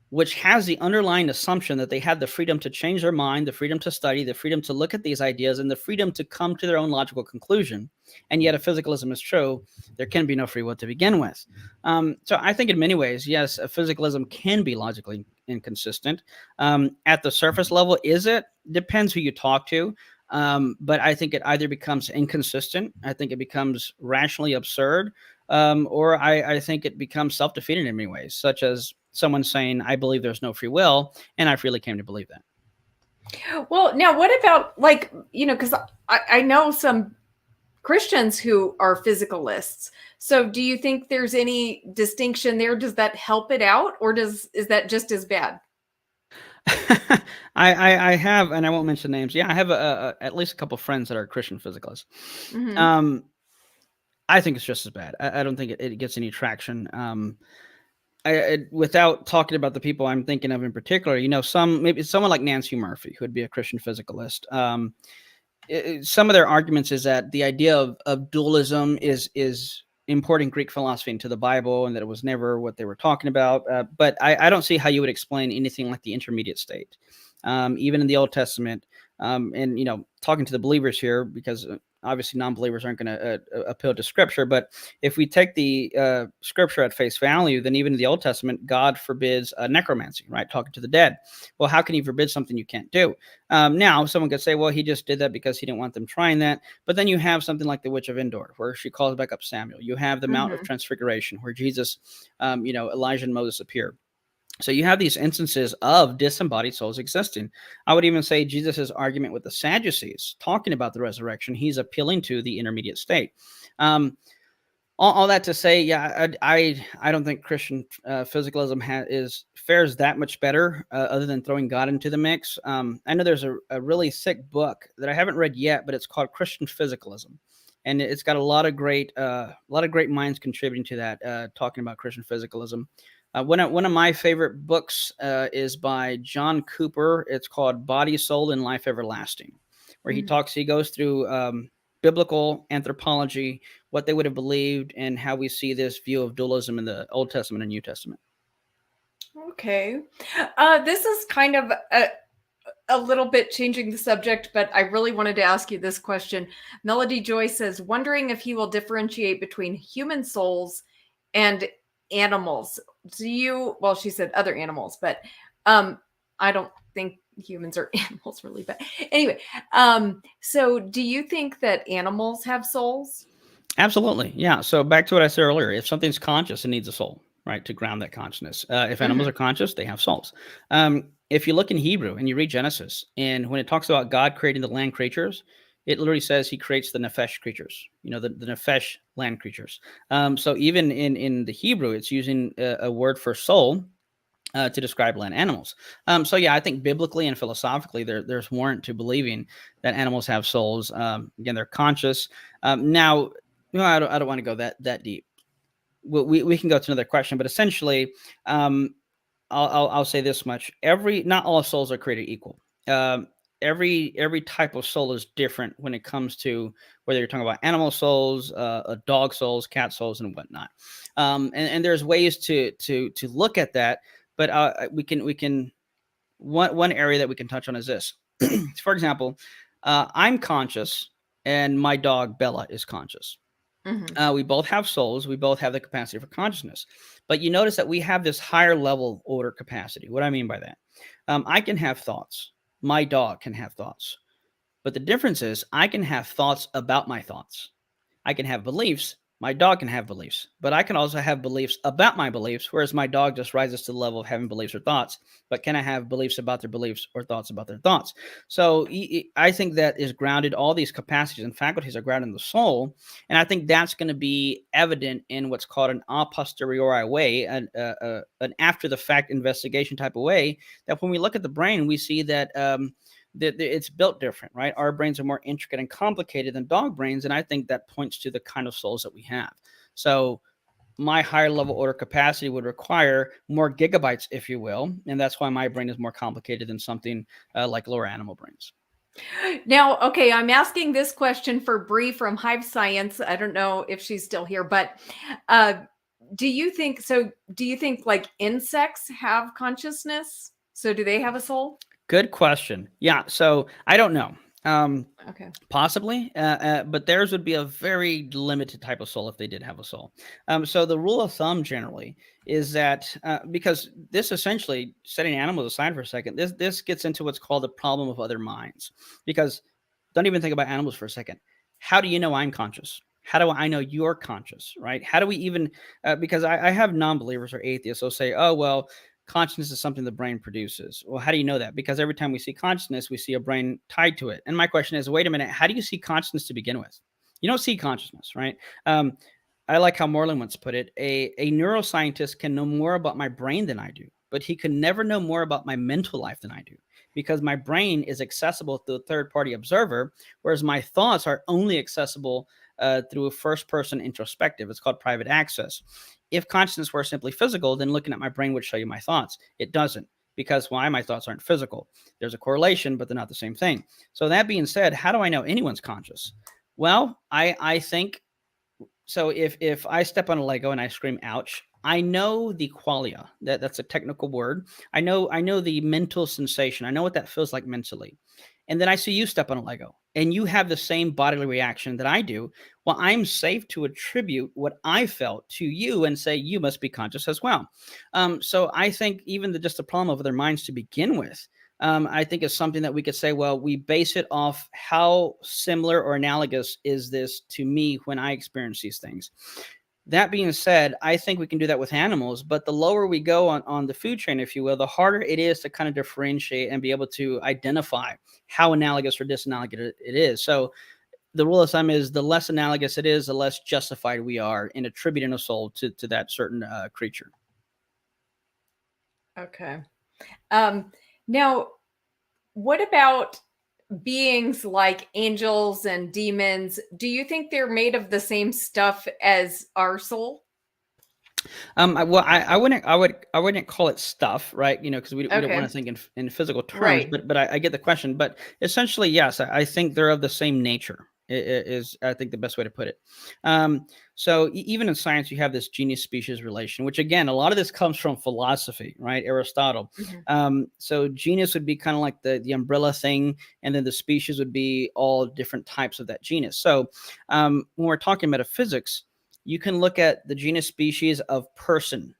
which has the underlying assumption that they have the freedom to change their mind, the freedom to study, the freedom to look at these ideas, and the freedom to come to their own logical conclusion. And yet, if physicalism is true, there can be no free will to begin with. So I think in many ways, yes, physicalism can be logically inconsistent. At the surface level, is it? Depends who you talk to. But I think it either becomes inconsistent, I think it becomes rationally absurd, or I think it becomes self-defeating in many ways, such as someone saying, I believe there's no free will, and I freely came to believe that. Well, now what about, like, because I know some Christians who are physicalists. So do you think there's any distinction there? Does that help it out, or is that just as bad? I have, and I won't mention names. Yeah, I have at least a couple of friends that are Christian physicalists. Mm-hmm. I think it's just as bad. I don't think it gets any traction. Without talking about the people I'm thinking of in particular, maybe someone like Nancy Murphy, who would be a Christian physicalist. Some of their arguments is that the idea of dualism is importing Greek philosophy into the Bible, and that it was never what they were talking about. But I don't see how you would explain anything like the intermediate state, even in the Old Testament. And talking to the believers here, because obviously non-believers aren't going to appeal to Scripture. But if we take the Scripture at face value, then even in the Old Testament, God forbids necromancy, right? Talking to the dead. Well, how can He forbid something you can't do? Now, someone could say, well, He just did that because He didn't want them trying that. But then you have something like the Witch of Endor, where she calls back up Samuel. You have the Mount of Transfiguration, where Jesus, Elijah and Moses appear. So you have these instances of disembodied souls existing. I would even say Jesus' argument with the Sadducees, talking about the resurrection, he's appealing to the intermediate state. All that to say, yeah, I don't think Christian physicalism fares that much better, other than throwing God into the mix. I know there's a really thick book that I haven't read yet, but it's called Christian Physicalism, and it's got a lot of great minds contributing to that, talking about Christian physicalism. One of my favorite books is by John Cooper. It's called Body, Soul, and Life Everlasting, where he goes through biblical anthropology, what they would have believed, and how we see this view of dualism in the Old Testament and New Testament. Okay. This is kind of a little bit changing the subject, but I really wanted to ask you this question. Melody Joy says, wondering if he will differentiate between human souls and animals. Well, she said other animals, but I don't think humans are animals really. But anyway, so do you think that animals have souls? Absolutely. Yeah. So back to what I said earlier, if something's conscious, it needs a soul, right, to ground that consciousness. If animals are conscious, they have souls. If you look in Hebrew and you read Genesis, and when it talks about God creating the land creatures, it literally says He creates the nephesh creatures, the nephesh land creatures. So even in the Hebrew, it's using a word for soul to describe land animals. So yeah, I think biblically and philosophically, there's warrant to believing that animals have souls. Again, they're conscious. Now, I don't want to go that deep. We can go to another question, but essentially, I'll say this much: not all souls are created equal. Every type of soul is different when it comes to whether you're talking about animal souls, dog souls, cat souls, and whatnot. And there's ways to look at that, but we can one area that we can touch on is this. For example, I'm conscious, and my dog Bella is conscious. We both have souls. We both have the capacity for consciousness. But you notice that we have this higher level order capacity. What do I mean by that? I can have thoughts. My dog can have thoughts. But the difference is I can have thoughts about my thoughts. I can have beliefs. My dog can have beliefs, but I can also have beliefs about my beliefs, whereas my dog just rises to the level of having beliefs or thoughts. But can I have beliefs about their beliefs or thoughts about their thoughts? So I think that is grounded, all these capacities and faculties are grounded in the soul. And I think that's going to be evident in what's called an a posteriori way, an after the fact investigation type of way, that when we look at the brain, we see that it's built different, right? Our brains are more intricate and complicated than dog brains, and I think that points to the kind of souls that we have. So my higher level order capacity would require more gigabytes, if you will, and that's why my brain is more complicated than something like lower animal brains. Now, okay, I'm asking this question for Bree from Hive Science. I don't know if she's still here, but uh, do you think so? Do you think like insects have consciousness? So do they have a soul? Good question. Yeah, so I don't know. Okay. Possibly, but theirs would be a very limited type of soul if they did have a soul. So the rule of thumb generally is that because this essentially, setting animals aside for a second, this gets into what's called the problem of other minds. Because don't even think about animals for a second. How do you know I'm conscious? How do I know you're conscious? Right? How do we even? Because I have non-believers or atheists. They'll say, "Oh well, consciousness is something the brain produces." Well, how do you know that? Because every time we see consciousness, we see a brain tied to it. And my question is, wait a minute, how do you see consciousness to begin with? You don't see consciousness, right? I like how Moreland once put it: a neuroscientist can know more about my brain than I do, but he can never know more about my mental life than I do, because my brain is accessible to a third party observer, whereas my thoughts are only accessible through a first person introspective. It's called private access. If consciousness were simply physical, then looking at my brain would show you my thoughts. It doesn't, because why? My thoughts aren't physical. There's a correlation, but they're not the same thing. So that being said, how do I know anyone's conscious? Well, I think so. If I step on a Lego and I scream ouch, I know the qualia. That's a technical word. I know the mental sensation. I know what that feels like mentally. And then I see you step on a Lego and you have the same bodily reaction that I do. Well, I'm safe to attribute what I felt to you and say you must be conscious as well. So I think even just the problem of their minds to begin with, I think is something that we could say, well, we base it off how similar or analogous is this to me when I experience these things. That being said, I think we can do that with animals, but the lower we go on the food chain, if you will, the harder it is to kind of differentiate and be able to identify how analogous or disanalogous it is. So the rule of thumb is the less analogous it is, the less justified we are in attributing a soul to that certain creature. Okay. Now, what about beings like angels and demons? Do you think they're made of the same stuff as our soul? I wouldn't call it stuff, right? Because we don't want to Okay. think in physical terms, Right. but I get the question. But essentially, yes, I think they're of the same nature. Is I think the best way to put it. So even in science, you have this genius species relation, which again, a lot of this comes from philosophy, right? Aristotle. Mhm. So genus would be kind of like the umbrella thing, and then the species would be all different types of that genus. So when we're talking metaphysics, you can look at the genus species of person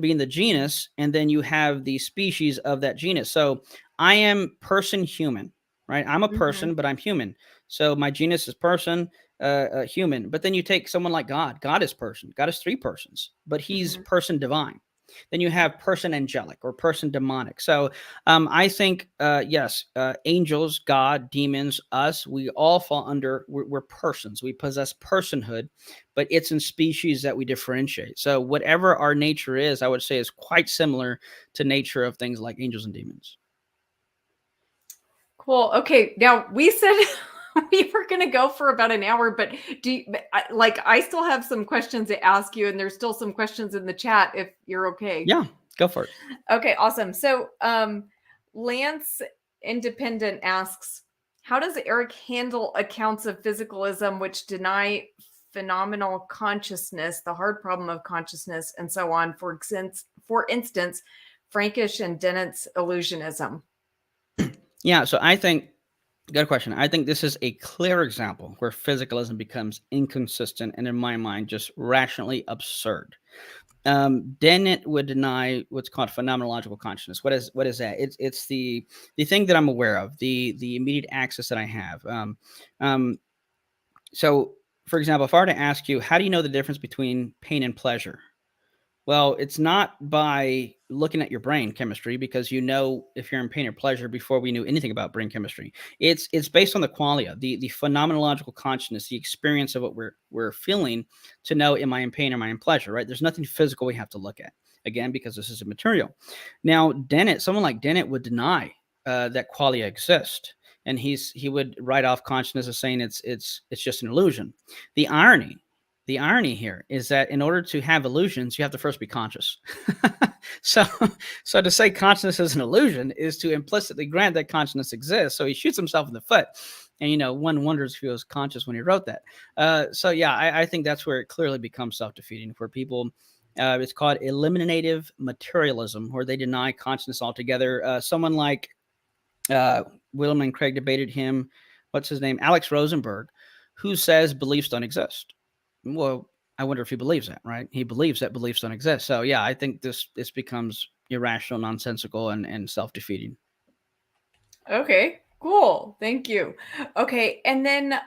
being the genus, and then you have the species of that genus. So I am person human, right? I'm a Mhm. person, but I'm human. So my genus is person, human. But then you take someone like God. God is person. God is three persons, but he's Mhm. person divine. Then you have person angelic or person demonic. So I think, yes, angels, God, demons, us, we all fall under, we're persons. We possess personhood, but it's in species that we differentiate. So whatever our nature is, I would say is quite similar to nature of things like angels and demons. Cool. Okay. Now we said we were going to go for about an hour, but I still have some questions to ask you, and there's still some questions in the chat if you're okay. Yeah, go for it. Okay. Awesome. So, Lance Independent asks, how does Eric handle accounts of physicalism which deny phenomenal consciousness, the hard problem of consciousness, and so on? For instance, Frankish and Dennett's illusionism. Yeah, so I think, good question. I think this is a clear example where physicalism becomes inconsistent and, in my mind, just rationally absurd. Dennett would deny what's called phenomenological consciousness. What is that? It's the thing that I'm aware of, the immediate access that I have. Um, so, for example, if I were to ask you, how do you know the difference between pain and pleasure? Well, it's not by looking at your brain chemistry, because you know if you're in pain or pleasure before we knew anything about brain chemistry. It's based on the qualia, the phenomenological consciousness, the experience of what we're feeling to know, am I in pain or am I in pleasure, right? There's nothing physical we have to look at, again, because this is a material. Now, someone like Dennett would deny that qualia exist, and he would write off consciousness as saying it's just an illusion. The irony the irony here is that in order to have illusions, you have to first be conscious. so, so to say consciousness is an illusion is to implicitly grant that consciousness exists. So he shoots himself in the foot. And, one wonders if he was conscious when he wrote that. So, yeah, I think that's where it clearly becomes self-defeating for people. It's called eliminative materialism, where they deny consciousness altogether. Someone like William and Craig debated him. What's his name? Alex Rosenberg, who says beliefs don't exist. Well, I wonder if he believes that, right? He believes that beliefs don't exist. So, yeah, I think this becomes irrational, nonsensical, and self-defeating. Okay, cool. Thank you. Okay, and then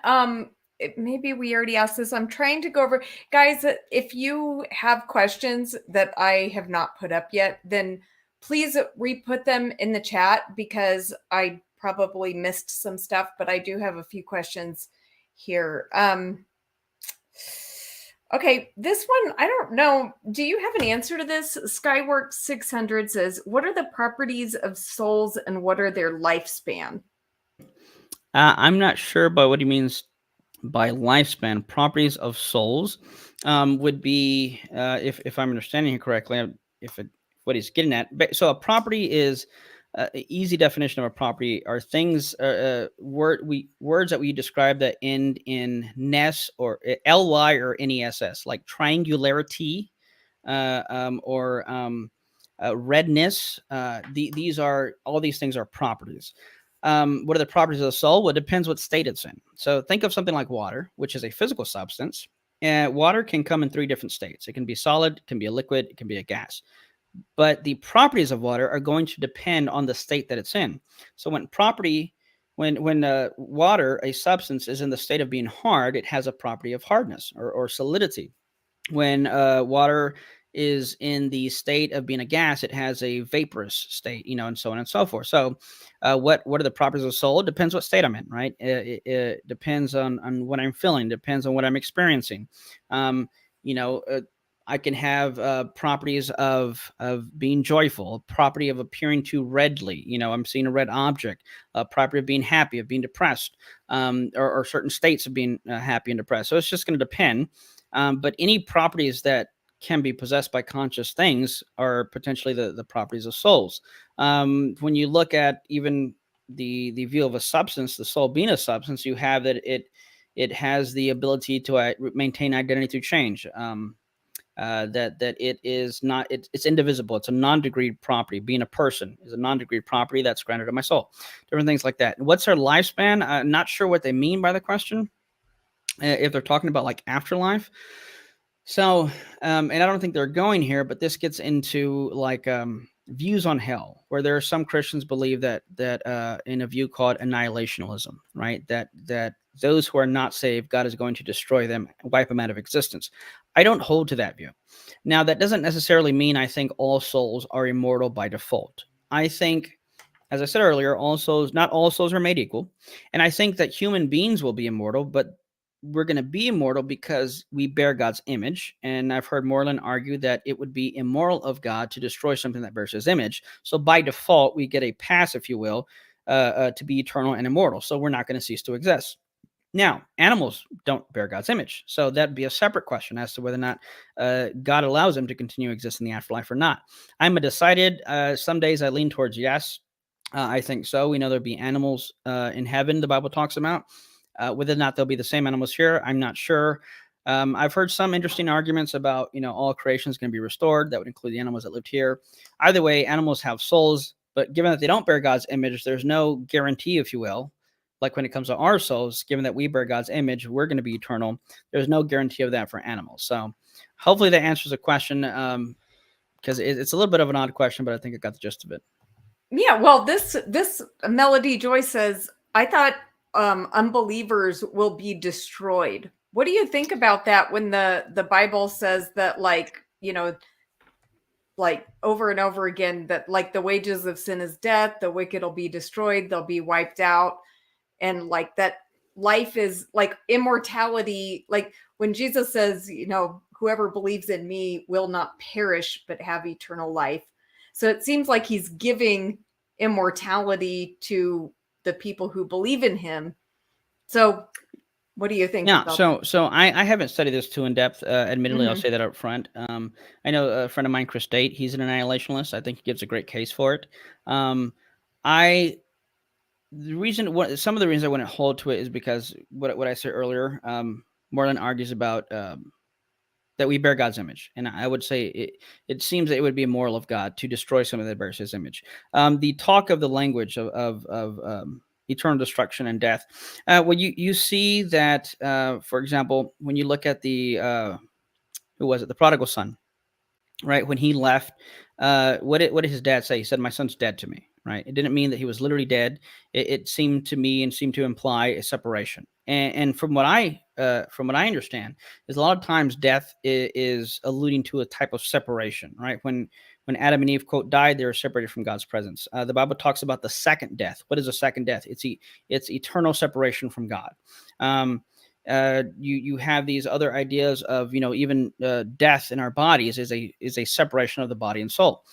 maybe we already asked this. I'm trying to go over, guys, if you have questions that I have not put up yet, then please re-put them in the chat, because I probably missed some stuff, but I do have a few questions here. Okay, this one, I don't know. Do you have an answer to this? Skyworks 600 says, what are the properties of souls and what are their lifespan? I'm not sure by what he means by lifespan. Properties of souls would be, if I'm understanding it correctly, what he's getting at. So a property is easy definition of a property are things, words that we describe that end in ness or ly or ness, like triangularity, or redness. All these things are properties. What are the properties of the soul? Well, it depends what state it's in. So think of something like water, which is a physical substance. Water can come in three different states. It can be solid, it can be a liquid, it can be a gas. But the properties of water are going to depend on the state that it's in. So when water, a substance, is in the state of being hard, it has a property of hardness or solidity. When water is in the state of being a gas, it has a vaporous state, and so on and so forth. So what are the properties of soul? It depends what state I'm in, right? It depends on what I'm feeling, depends on what I'm experiencing. I can have properties of being joyful, a property of appearing too redly. I'm seeing a red object, a property of being happy, of being depressed, or certain states of being happy and depressed. So it's just going to depend. But any properties that can be possessed by conscious things are potentially the properties of souls. When you look at even the view of a substance, the soul being a substance, you have that it has the ability to maintain identity through change. That it is not, it's indivisible. It's a non-degreed property. Being a person is a non-degreed property that's granted to my soul. Different things like that. What's our lifespan? I'm not sure what they mean by the question. If they're talking about like afterlife. So, and I don't think they're going here, but this gets into like views on hell, where there are some Christians believe that in a view called annihilationism, right? That those who are not saved, God is going to destroy them, wipe them out of existence. I don't hold to that view. Now, that doesn't necessarily mean I think all souls are immortal by default. I think, as I said earlier, not all souls are made equal. And I think that human beings will be immortal, but we're going to be immortal because we bear God's image. And I've heard Moreland argue that it would be immoral of God to destroy something that bears his image. So by default, we get a pass, if you will, to be eternal and immortal. So we're not going to cease to exist. Now, animals don't bear God's image. So that'd be a separate question as to whether or not God allows them to continue to exist in the afterlife or not. I'm a decided, some days I lean towards yes. I think so. We know there'll be animals in heaven, the Bible talks about. Whether or not they'll be the same animals here, I'm not sure. I've heard some interesting arguments about, all creation is going to be restored. That would include the animals that lived here. Either way, animals have souls, but given that they don't bear God's image, there's no guarantee, if you will, like when it comes to our souls, given that we bear God's image, we're going to be eternal. There's no guarantee of that for animals. So hopefully that answers the question, because it's a little bit of an odd question, but I think I got the gist of it. Yeah, well, this Melody Joy says, I thought unbelievers will be destroyed. What do you think about that when the Bible says that, like, like over and over again, that like the wages of sin is death, the wicked will be destroyed, they'll be wiped out, and like that life is like immortality, like when Jesus says, whoever believes in me will not perish but have eternal life. So it seems like he's giving immortality to the people who believe in him. So what do you think Yeah, about so I haven't studied this too in depth. Admittedly, I'll that? say that up front. I know a friend of mine, Chris Date. He's an annihilationist. I think he gives a great case for it. I some of the reasons I wouldn't hold to it is because what I said earlier. Moreland argues about that we bear God's image, and I would say it seems that it would be immoral of God to destroy something that bears His image. The talk of the language of eternal destruction and death. Well, you see that, for example, when you look at the who was it, the prodigal son, right? When he left, what did his dad say? He said, "My son's dead to me." Right? It didn't mean that he was literally dead. It seemed to me and seemed to imply a separation. And from what I understand, is a lot of times death is alluding to a type of separation. Right? When Adam and Eve, quote, died, they were separated from God's presence. The Bible talks about the second death. What is a second death? It's eternal separation from God. You have these other ideas of even death in our bodies is a separation of the body and soul.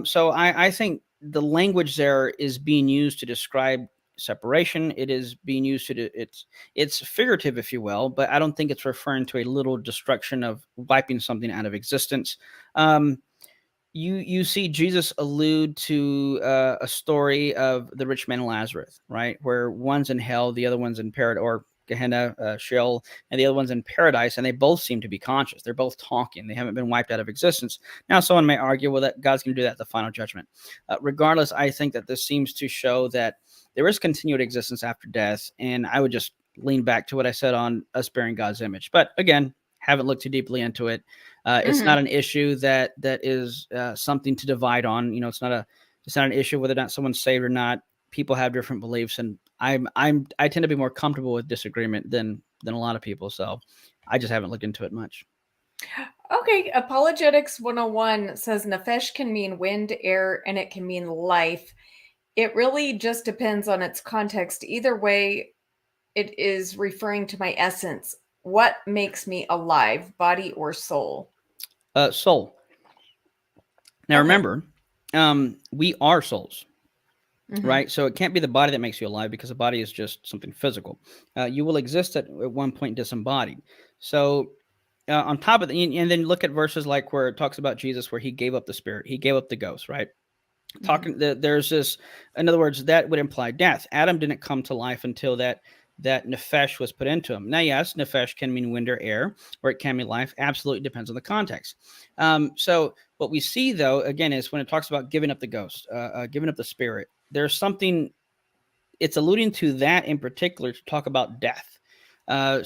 So I think the language there is being used to describe separation. It is being used to it's figurative, if you will, but I don't think it's referring to a literal destruction of wiping something out of existence. You see Jesus allude to a story of the rich man and Lazarus, right? Where one's in hell, the other one's in paradise, or Gehenna, Sheol, and the other one's in paradise, and they both seem to be conscious. They're both talking. They haven't been wiped out of existence. Now, someone may argue, well, that God's going to do that at the final judgment. Regardless, I think that this seems to show that there is continued existence after death, and I would just lean back to what I said on us bearing God's image. But again, haven't looked too deeply into it. It's not an issue that is something to divide on. It's not an issue whether or not someone's saved or not. People have different beliefs, and I tend to be more comfortable with disagreement than a lot of people. So I just haven't looked into it much. Okay, Apologetics 101 says nefesh can mean wind, air, and it can mean life. It really just depends on its context. Either way, it is referring to my essence. What makes me alive, body or soul? Soul. Now, remember, we are souls. Right. So it can't be the body that makes you alive, because the body is just something physical. You will exist at one point disembodied. So on top of that, and then look at verses like where it talks about Jesus, where he gave up the spirit, he gave up the ghost, right? There's this, in other words, that would imply death. Adam didn't come to life until that nefesh was put into him. Now, yes, nefesh can mean wind or air, or it can mean life. Absolutely depends on the context. So what we see, though, again, is when it talks about giving up the ghost, giving up the spirit, there's something, it's alluding to that in particular to talk about death.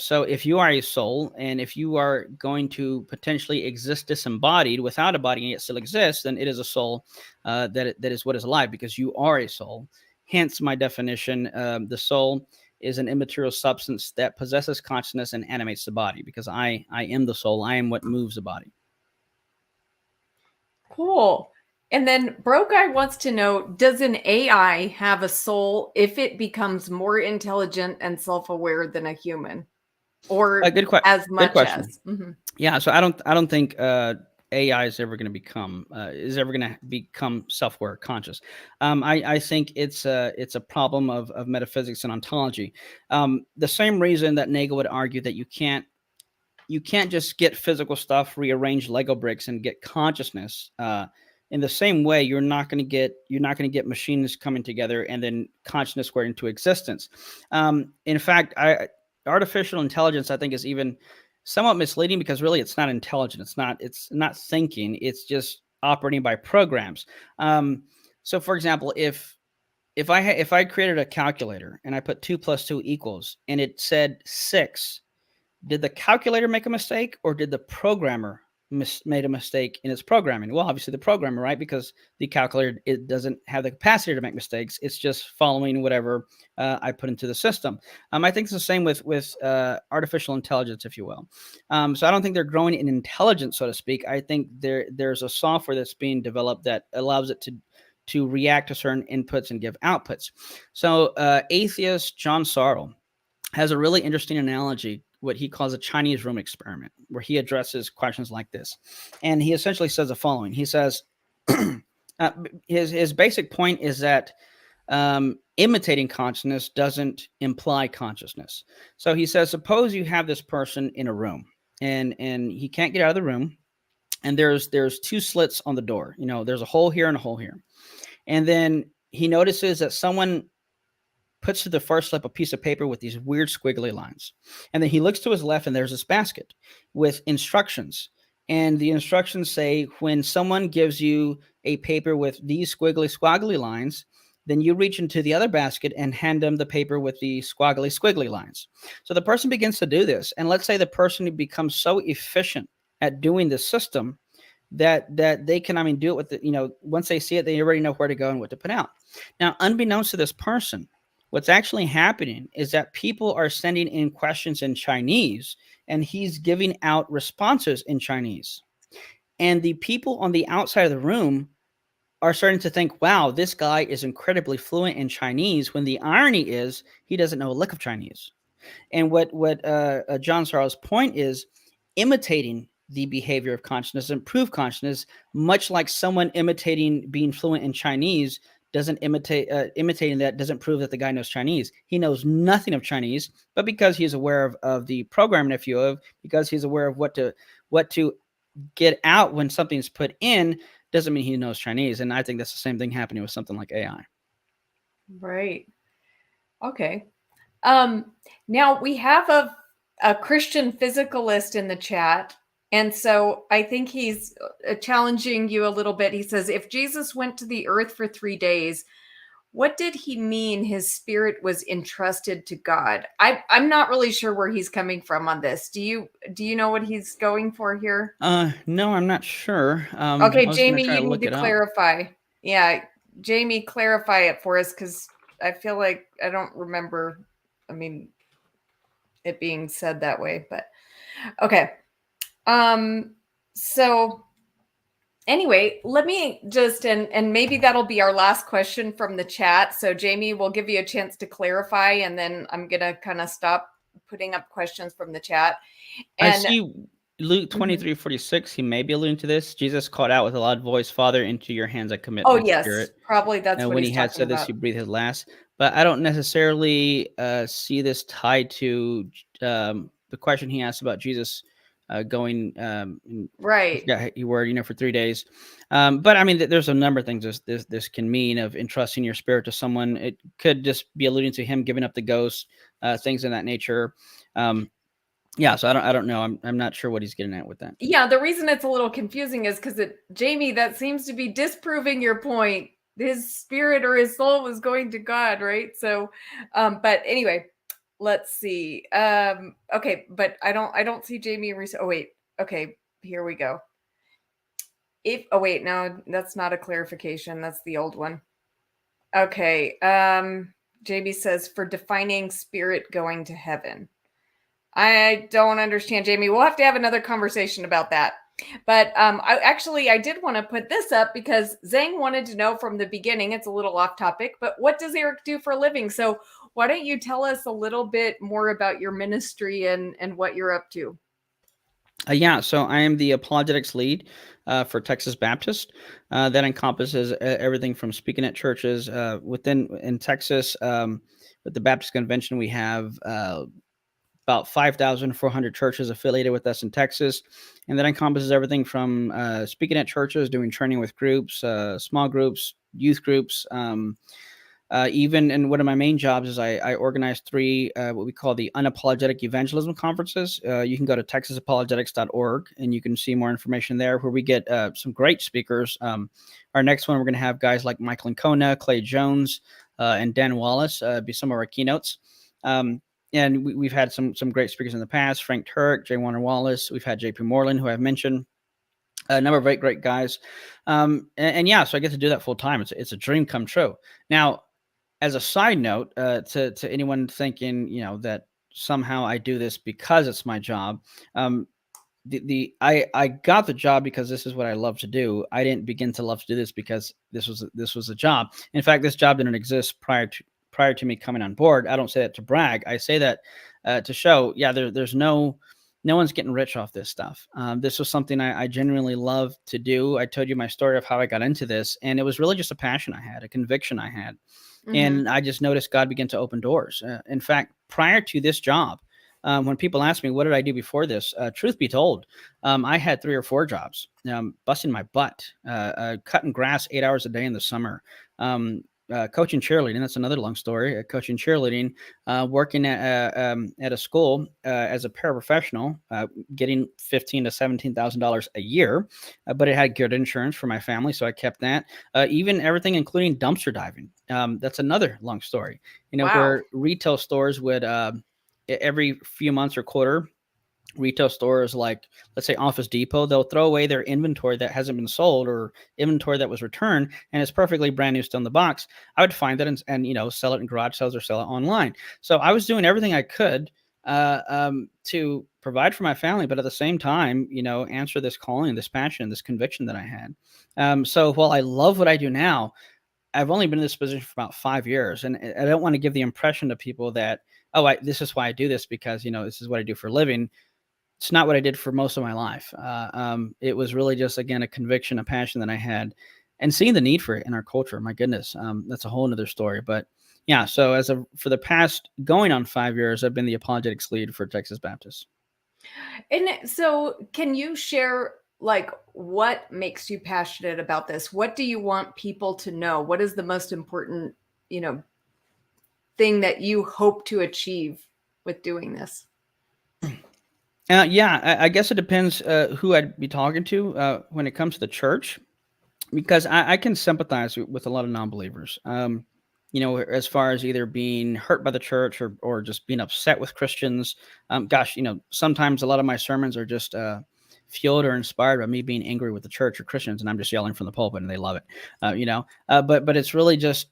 So if you are a soul, and if you are going to potentially exist disembodied without a body and yet still exist, then it is a soul that is what is alive, because you are a soul. Hence my definition, the soul is an immaterial substance that possesses consciousness and animates the body, because I am the soul. I am what moves the body. Cool. And then Bro Guy wants to know, does an AI have a soul if it becomes more intelligent and self-aware than a human? Or as much good question. as? Yeah, so I don't think AI is ever going to become self-aware, conscious. I think it's a problem of metaphysics and ontology. The same reason that Nagel would argue that you can't just get physical stuff, rearrange Lego bricks, and get consciousness. In the same way, you're not going to get machines coming together and then consciousness squared into existence. In fact, artificial intelligence, I think, is even somewhat misleading, because really it's not intelligent. It's not thinking. It's just operating by programs. So, for example, if if I created a calculator and I put 2 plus 2 equals and it said 6, did the calculator make a mistake or did the programmer made a mistake in its programming? Well, obviously the programmer, right? Because the calculator, it doesn't have the capacity to make mistakes. It's just following whatever I put into the system. I think it's the same with artificial intelligence, if you will. So I don't think they're growing in intelligence, so to speak. I think there's a software that's being developed that allows it to react to certain inputs and give outputs. So atheist John Searle has a really interesting analogy, what he calls a Chinese room experiment, where he addresses questions like this. And he essentially says the following. He says, his basic point is that imitating consciousness doesn't imply consciousness. So he says, suppose you have this person in a room and he can't get out of the room. And there's 2 slits on the door. You know, there's a hole here and a hole here. And then he notices that someone puts to the first slip a piece of paper with these weird squiggly lines. And then he looks to his left and there's this basket with instructions. And the instructions say, when someone gives you a paper with these squiggly lines, then you reach into the other basket and hand them the paper with the squiggly lines. So the person begins to do this. And let's say the person becomes so efficient at doing the system that they can, do it with the, once they see it, they already know where to go and what to put out. Now, unbeknownst to this person, what's actually happening is that people are sending in questions in Chinese and he's giving out responses in Chinese. And the people on the outside of the room are starting to think, wow, this guy is incredibly fluent in Chinese, when the irony is he doesn't know a lick of Chinese. And what John Searle's point is, imitating the behavior of consciousness, improve consciousness, much like someone imitating being fluent in Chinese doesn't imitating that doesn't prove that the guy knows Chinese. He knows nothing of Chinese, but because he's aware of the programming, if you will, because he's aware of what to get out when something's put in, doesn't mean he knows Chinese. And I think that's the same thing happening with something like AI. Right. Okay. Now we have a Christian physicalist in the chat. And so I think he's challenging you a little bit. He says, if Jesus went to the earth for 3 days, what did he mean his spirit was entrusted to God? I'm not really sure where he's coming from on this. Do you know what he's going for here? No, I'm not sure. Okay, Jamie, you need to clarify. Yeah, Jamie, clarify it for us, because I feel like I don't remember, it being said that way, but okay. So anyway, let me just, and maybe that'll be our last question from the chat. So Jamie, we'll give you a chance to clarify, and then I'm going to kind of stop putting up questions from the chat. And I see Luke 23:46. He may be alluding to this. Jesus called out with a loud voice, Father, into your hands I commit my spirit. Probably that's what when he's he had said about. this, he breathed his last. But I don't necessarily see this tied to the question he asked about Jesus going right. He word for 3 days. But there's a number of things this can mean, of entrusting your spirit to someone. It could just be alluding to him giving up the ghost, things of that nature. Yeah, so I don't know. I'm not sure what he's getting at with that. Yeah, the reason it's a little confusing is because Jamie, that seems to be disproving your point. His spirit or his soul was going to God, right? So, but anyway, let's see. Okay, but I don't see Jamie. Oh wait. Okay, here we go. No, that's not a clarification. That's the old one. Okay. Jamie says, for defining spirit going to heaven. I don't understand, Jamie. We'll have to have another conversation about that. But I did want to put this up because Zhang wanted to know from the beginning. It's a little off topic, but what does Eric do for a living? So why don't you tell us a little bit more about your ministry and what you're up to? Yeah, so I am the apologetics lead for Texas Baptist. That encompasses everything from speaking at churches in Texas. With the Baptist Convention, we have about 5,400 churches affiliated with us in Texas. And that encompasses everything from speaking at churches, doing training with groups, small groups, youth groups. And one of my main jobs is I organize 3 what we call the unapologetic evangelism conferences. You can go to texasapologetics.org and you can see more information there, where we get some great speakers. Our next one, we're going to have guys like Michael Ancona, Clay Jones, and Dan Wallace be some of our keynotes. And we've had some great speakers in the past: Frank Turek, J. Warner Wallace. We've had J.P. Moreland, who I've mentioned. A number of great guys. And yeah, so I get to do that full time. It's a dream come true. Now, as a side note, to anyone thinking, that somehow I do this because it's my job, I got the job because this is what I love to do. I didn't begin to love to do this because this was a job. In fact, this job didn't exist prior to me coming on board. I don't say that to brag. I say that to show, there's no one's getting rich off this stuff. This was something I genuinely love to do. I told you my story of how I got into this, and it was really just a passion I had, a conviction I had. And I just noticed God began to open doors. In fact, prior to this job, when people ask me, what did I do before this? Truth be told, I had 3 or 4 jobs, busting my butt, cutting grass 8 hours a day in the summer, coaching cheerleading. That's another long story. Coaching cheerleading, working at a school as a paraprofessional, getting $15,000 to $17,000 a year, but it had good insurance for my family, so I kept that. Even everything, including dumpster diving. That's another long story. Wow. Where retail stores would every few months or quarter. Retail stores like, let's say, Office Depot, they'll throw away their inventory that hasn't been sold or inventory that was returned and it's perfectly brand new still in the box. I would find that and sell it in garage sales or sell it online. So I was doing everything I could to provide for my family, but at the same time, answer this calling, this passion, this conviction that I had. So while I love what I do now, I've only been in this position for about 5 years, and I don't want to give the impression to people that, this is why I do this because, this is what I do for a living. It's not what I did for most of my life. It was really just, again, a conviction, a passion that I had, and seeing the need for it in our culture. My goodness, that's a whole nother story. But yeah, so for the past going on 5 years, I've been the apologetics lead for Texas Baptist. And so can you share what makes you passionate about this? What do you want people to know? What is the most important, thing that you hope to achieve with doing this? I guess it depends who I'd be talking to when it comes to the church, because I can sympathize with a lot of non-believers. As far as either being hurt by the church or just being upset with Christians. Sometimes a lot of my sermons are just fueled or inspired by me being angry with the church or Christians, and I'm just yelling from the pulpit, and they love it. But it's really just,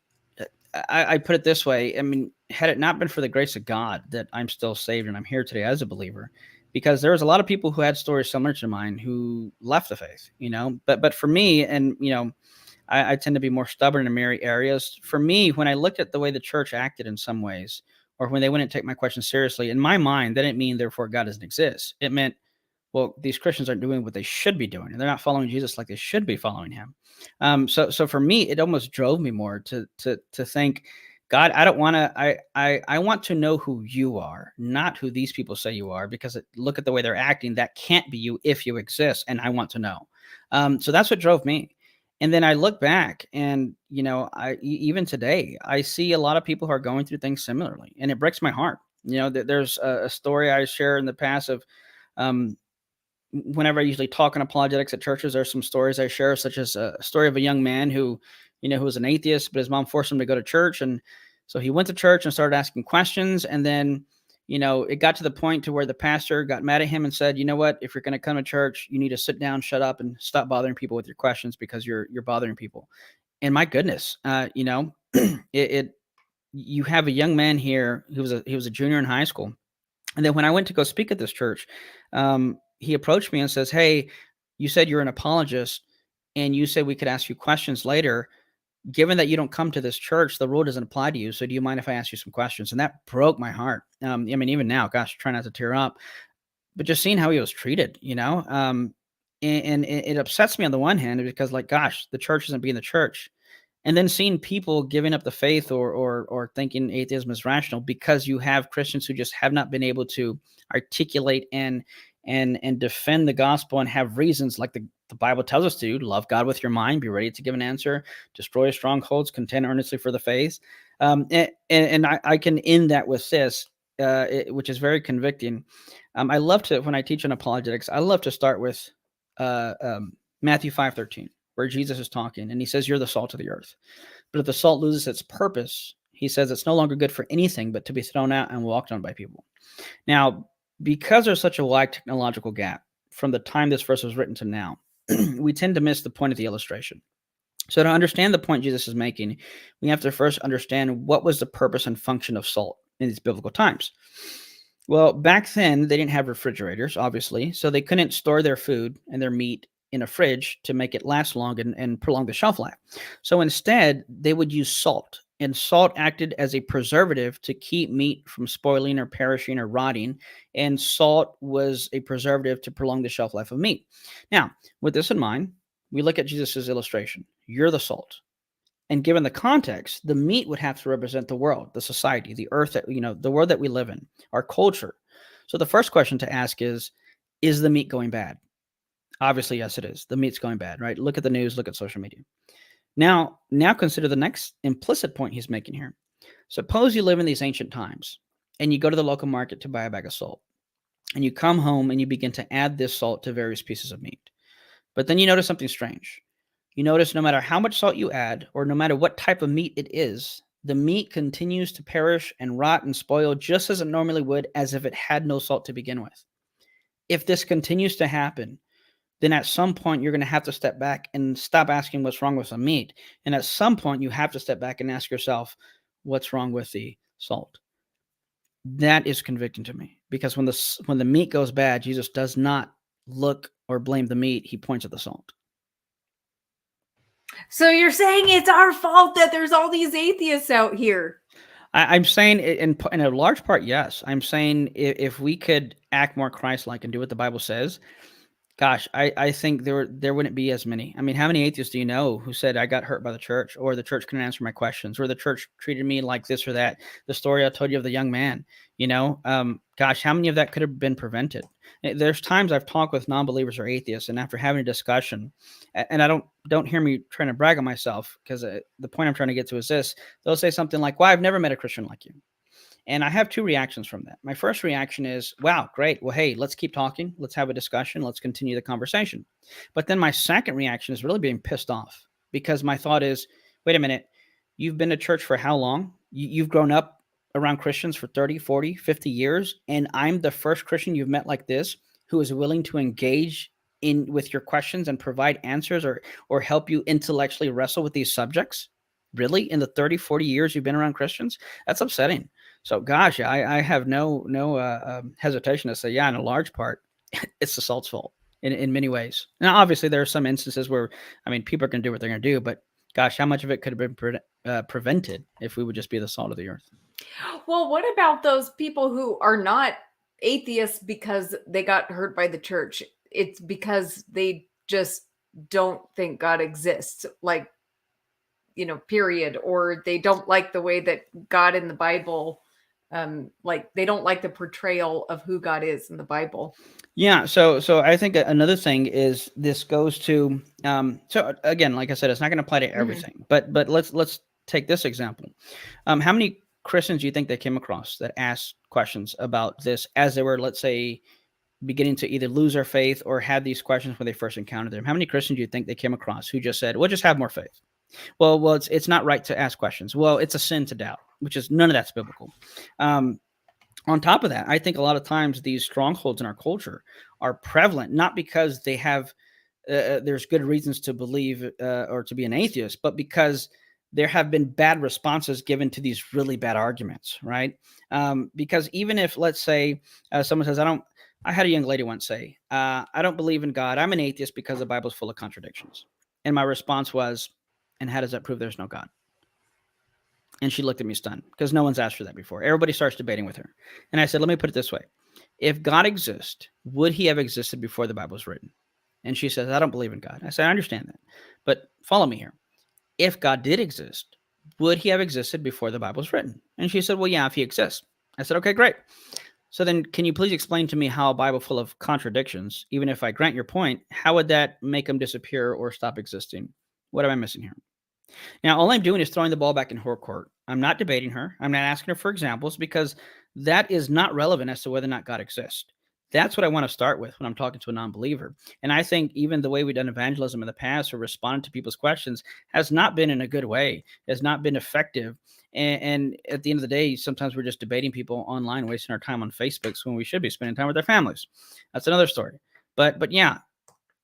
I put it this way. I mean, had it not been for the grace of God that I'm still saved and I'm here today as a believer, because there was a lot of people who had stories similar to mine who left the faith, but for me, and, I tend to be more stubborn in many areas. For me, when I looked at the way the church acted in some ways, or when they wouldn't take my question seriously, in my mind, that didn't mean therefore God doesn't exist. It meant, well, these Christians aren't doing what they should be doing, and they're not following Jesus like they should be following him. So for me, it almost drove me more to think, God, I don't want to. I want to know who you are, not who these people say you are. Because look at the way they're acting. That can't be you if you exist, and I want to know. So that's what drove me. And then I look back, and even today, I see a lot of people who are going through things similarly, and it breaks my heart. There's a story I share in the past of. Whenever I usually talk on apologetics at churches, there's some stories I share, such as a story of a young man who was an atheist, but his mom forced him to go to church. And so he went to church and started asking questions. And then, it got to the point to where the pastor got mad at him and said, you know what, if you're going to come to church, you need to sit down, shut up, and stop bothering people with your questions because you're bothering people. And my goodness, you have a young man here who was a junior in high school. And then when I went to go speak at this church, he approached me and says, hey, you said you're an apologist and you said we could ask you questions later. Given that you don't come to this church, the rule doesn't apply to you. So do you mind if I ask you some questions? And that broke my heart. Even now, gosh, try not to tear up, but just seeing how he was treated, and it upsets me on the one hand because, gosh, the church isn't being the church. And then seeing people giving up the faith or thinking atheism is rational because you have Christians who just have not been able to articulate and defend the gospel and have reasons like the Bible tells us to love God with your mind, be ready to give an answer, destroy strongholds, contend earnestly for the faith. And I can end that with this, which is very convicting. I love to, when I teach on apologetics, I love to start with Matthew 5:13, where Jesus is talking and he says, you're the salt of the earth. But if the salt loses its purpose, He says it's no longer good for anything but to be thrown out and walked on by people. Now, because there's such a wide technological gap from the time this verse was written to now, we tend to miss the point of the illustration. So to understand the point Jesus is making, we have to first understand what was the purpose and function of salt in these biblical times. Well, back then, they didn't have refrigerators, obviously, so they couldn't store their food and their meat in a fridge to make it last long and prolong the shelf life. So instead, they would use salt, and salt acted as a preservative to keep meat from spoiling or perishing or rotting, and salt was a preservative to prolong the shelf life of meat. Now, with this in mind, we look at Jesus' illustration. You're the salt. And given the context, the meat would have to represent the world, the society, the earth that, the world that we live in, our culture. So the first question to ask is the meat going bad? Obviously, yes, it is. The meat's going bad, right? Look at the news, look at social media. Now consider the next implicit point he's making here. Suppose you live in these ancient times and you go to the local market to buy a bag of salt, and you come home and you begin to add this salt to various pieces of meat. But then you notice something strange. You notice no matter how much salt you add, or no matter what type of meat it is, the meat continues to perish and rot and spoil just as it normally would, as if it had no salt to begin with. If this continues to happen, then at some point you're going to have to step back and stop asking what's wrong with the meat. And at some point you have to step back and ask yourself, what's wrong with the salt? That is convicting to me, because when the meat goes bad, Jesus does not look or blame the meat. He points at the salt. So you're saying it's our fault that there's all these atheists out here? I'm saying in a large part, yes. I'm saying if we could act more Christ-like and do what the Bible says, gosh, I think there wouldn't be as many. I mean, how many atheists do you know who said, I got hurt by the church, or the church couldn't answer my questions, or the church treated me like this or that? The story I told you of the young man, gosh, how many of that could have been prevented? There's times I've talked with non-believers or atheists, and after having a discussion, and I don't hear me trying to brag on myself, because the point I'm trying to get to is this. They'll say something like, well, I've never met a Christian like you. And I have two reactions from that. My first reaction is, wow, great. Well, hey, let's keep talking. Let's have a discussion. Let's continue the conversation. But then my second reaction is really being pissed off, because my thought is, wait a minute, you've been to church for how long? You've grown up around Christians for 30, 40, 50 years, and I'm the first Christian you've met like this who is willing to engage with your questions and provide answers, or help you intellectually wrestle with these subjects? Really? In the 30, 40 years you've been around Christians? That's upsetting. So, gosh, I have no hesitation to say, yeah, in a large part, it's the salt's fault in many ways. Now, obviously, there are some instances where, people are going to do what they're going to do, but gosh, how much of it could have been prevented if we would just be the salt of the earth? Well, what about those people who are not atheists because they got hurt by the church? It's because they just don't think God exists, period, or they don't like the way that God in the Bible, they don't like the portrayal of who God is in the Bible. Yeah, so I think another thing is this goes to so again, like I said, it's not going to apply to everything, but let's take this example. How many Christians do you think they came across that asked questions about this as they were, let's say, beginning to either lose their faith or had these questions when they first encountered them? How many Christians do you think they came across who just said, well, just have more faith? Well, it's not right to ask questions. Well, it's a sin to doubt, which is none of that's biblical. On top of that, I think a lot of times these strongholds in our culture are prevalent, not because they have there's good reasons to believe or to be an atheist, but because there have been bad responses given to these really bad arguments, right? Because even if, let's say, someone says, I had a young lady once say, I don't believe in God. I'm an atheist because the Bible's full of contradictions. And my response was, and how does that prove there's no God? And she looked at me stunned, because no one's asked her that before. Everybody starts debating with her. And I said, let me put it this way. If God exists, would he have existed before the Bible was written? And she says, I don't believe in God. I said, I understand that. But follow me here. If God did exist, would he have existed before the Bible was written? And she said, well, yeah, if he exists. I said, okay, great. So then can you please explain to me how a Bible full of contradictions, even if I grant your point, how would that make them disappear or stop existing? What am I missing here? Now, all I'm doing is throwing the ball back in her court. I'm not debating her. I'm not asking her for examples, because that is not relevant as to whether or not God exists. That's what I want to start with when I'm talking to a non-believer. And I think even the way we've done evangelism in the past or responded to people's questions has not been in a good way, has not been effective And at the end of the day, sometimes we're just debating people online, wasting our time on Facebook when we should be spending time with our families. That's another story. But yeah,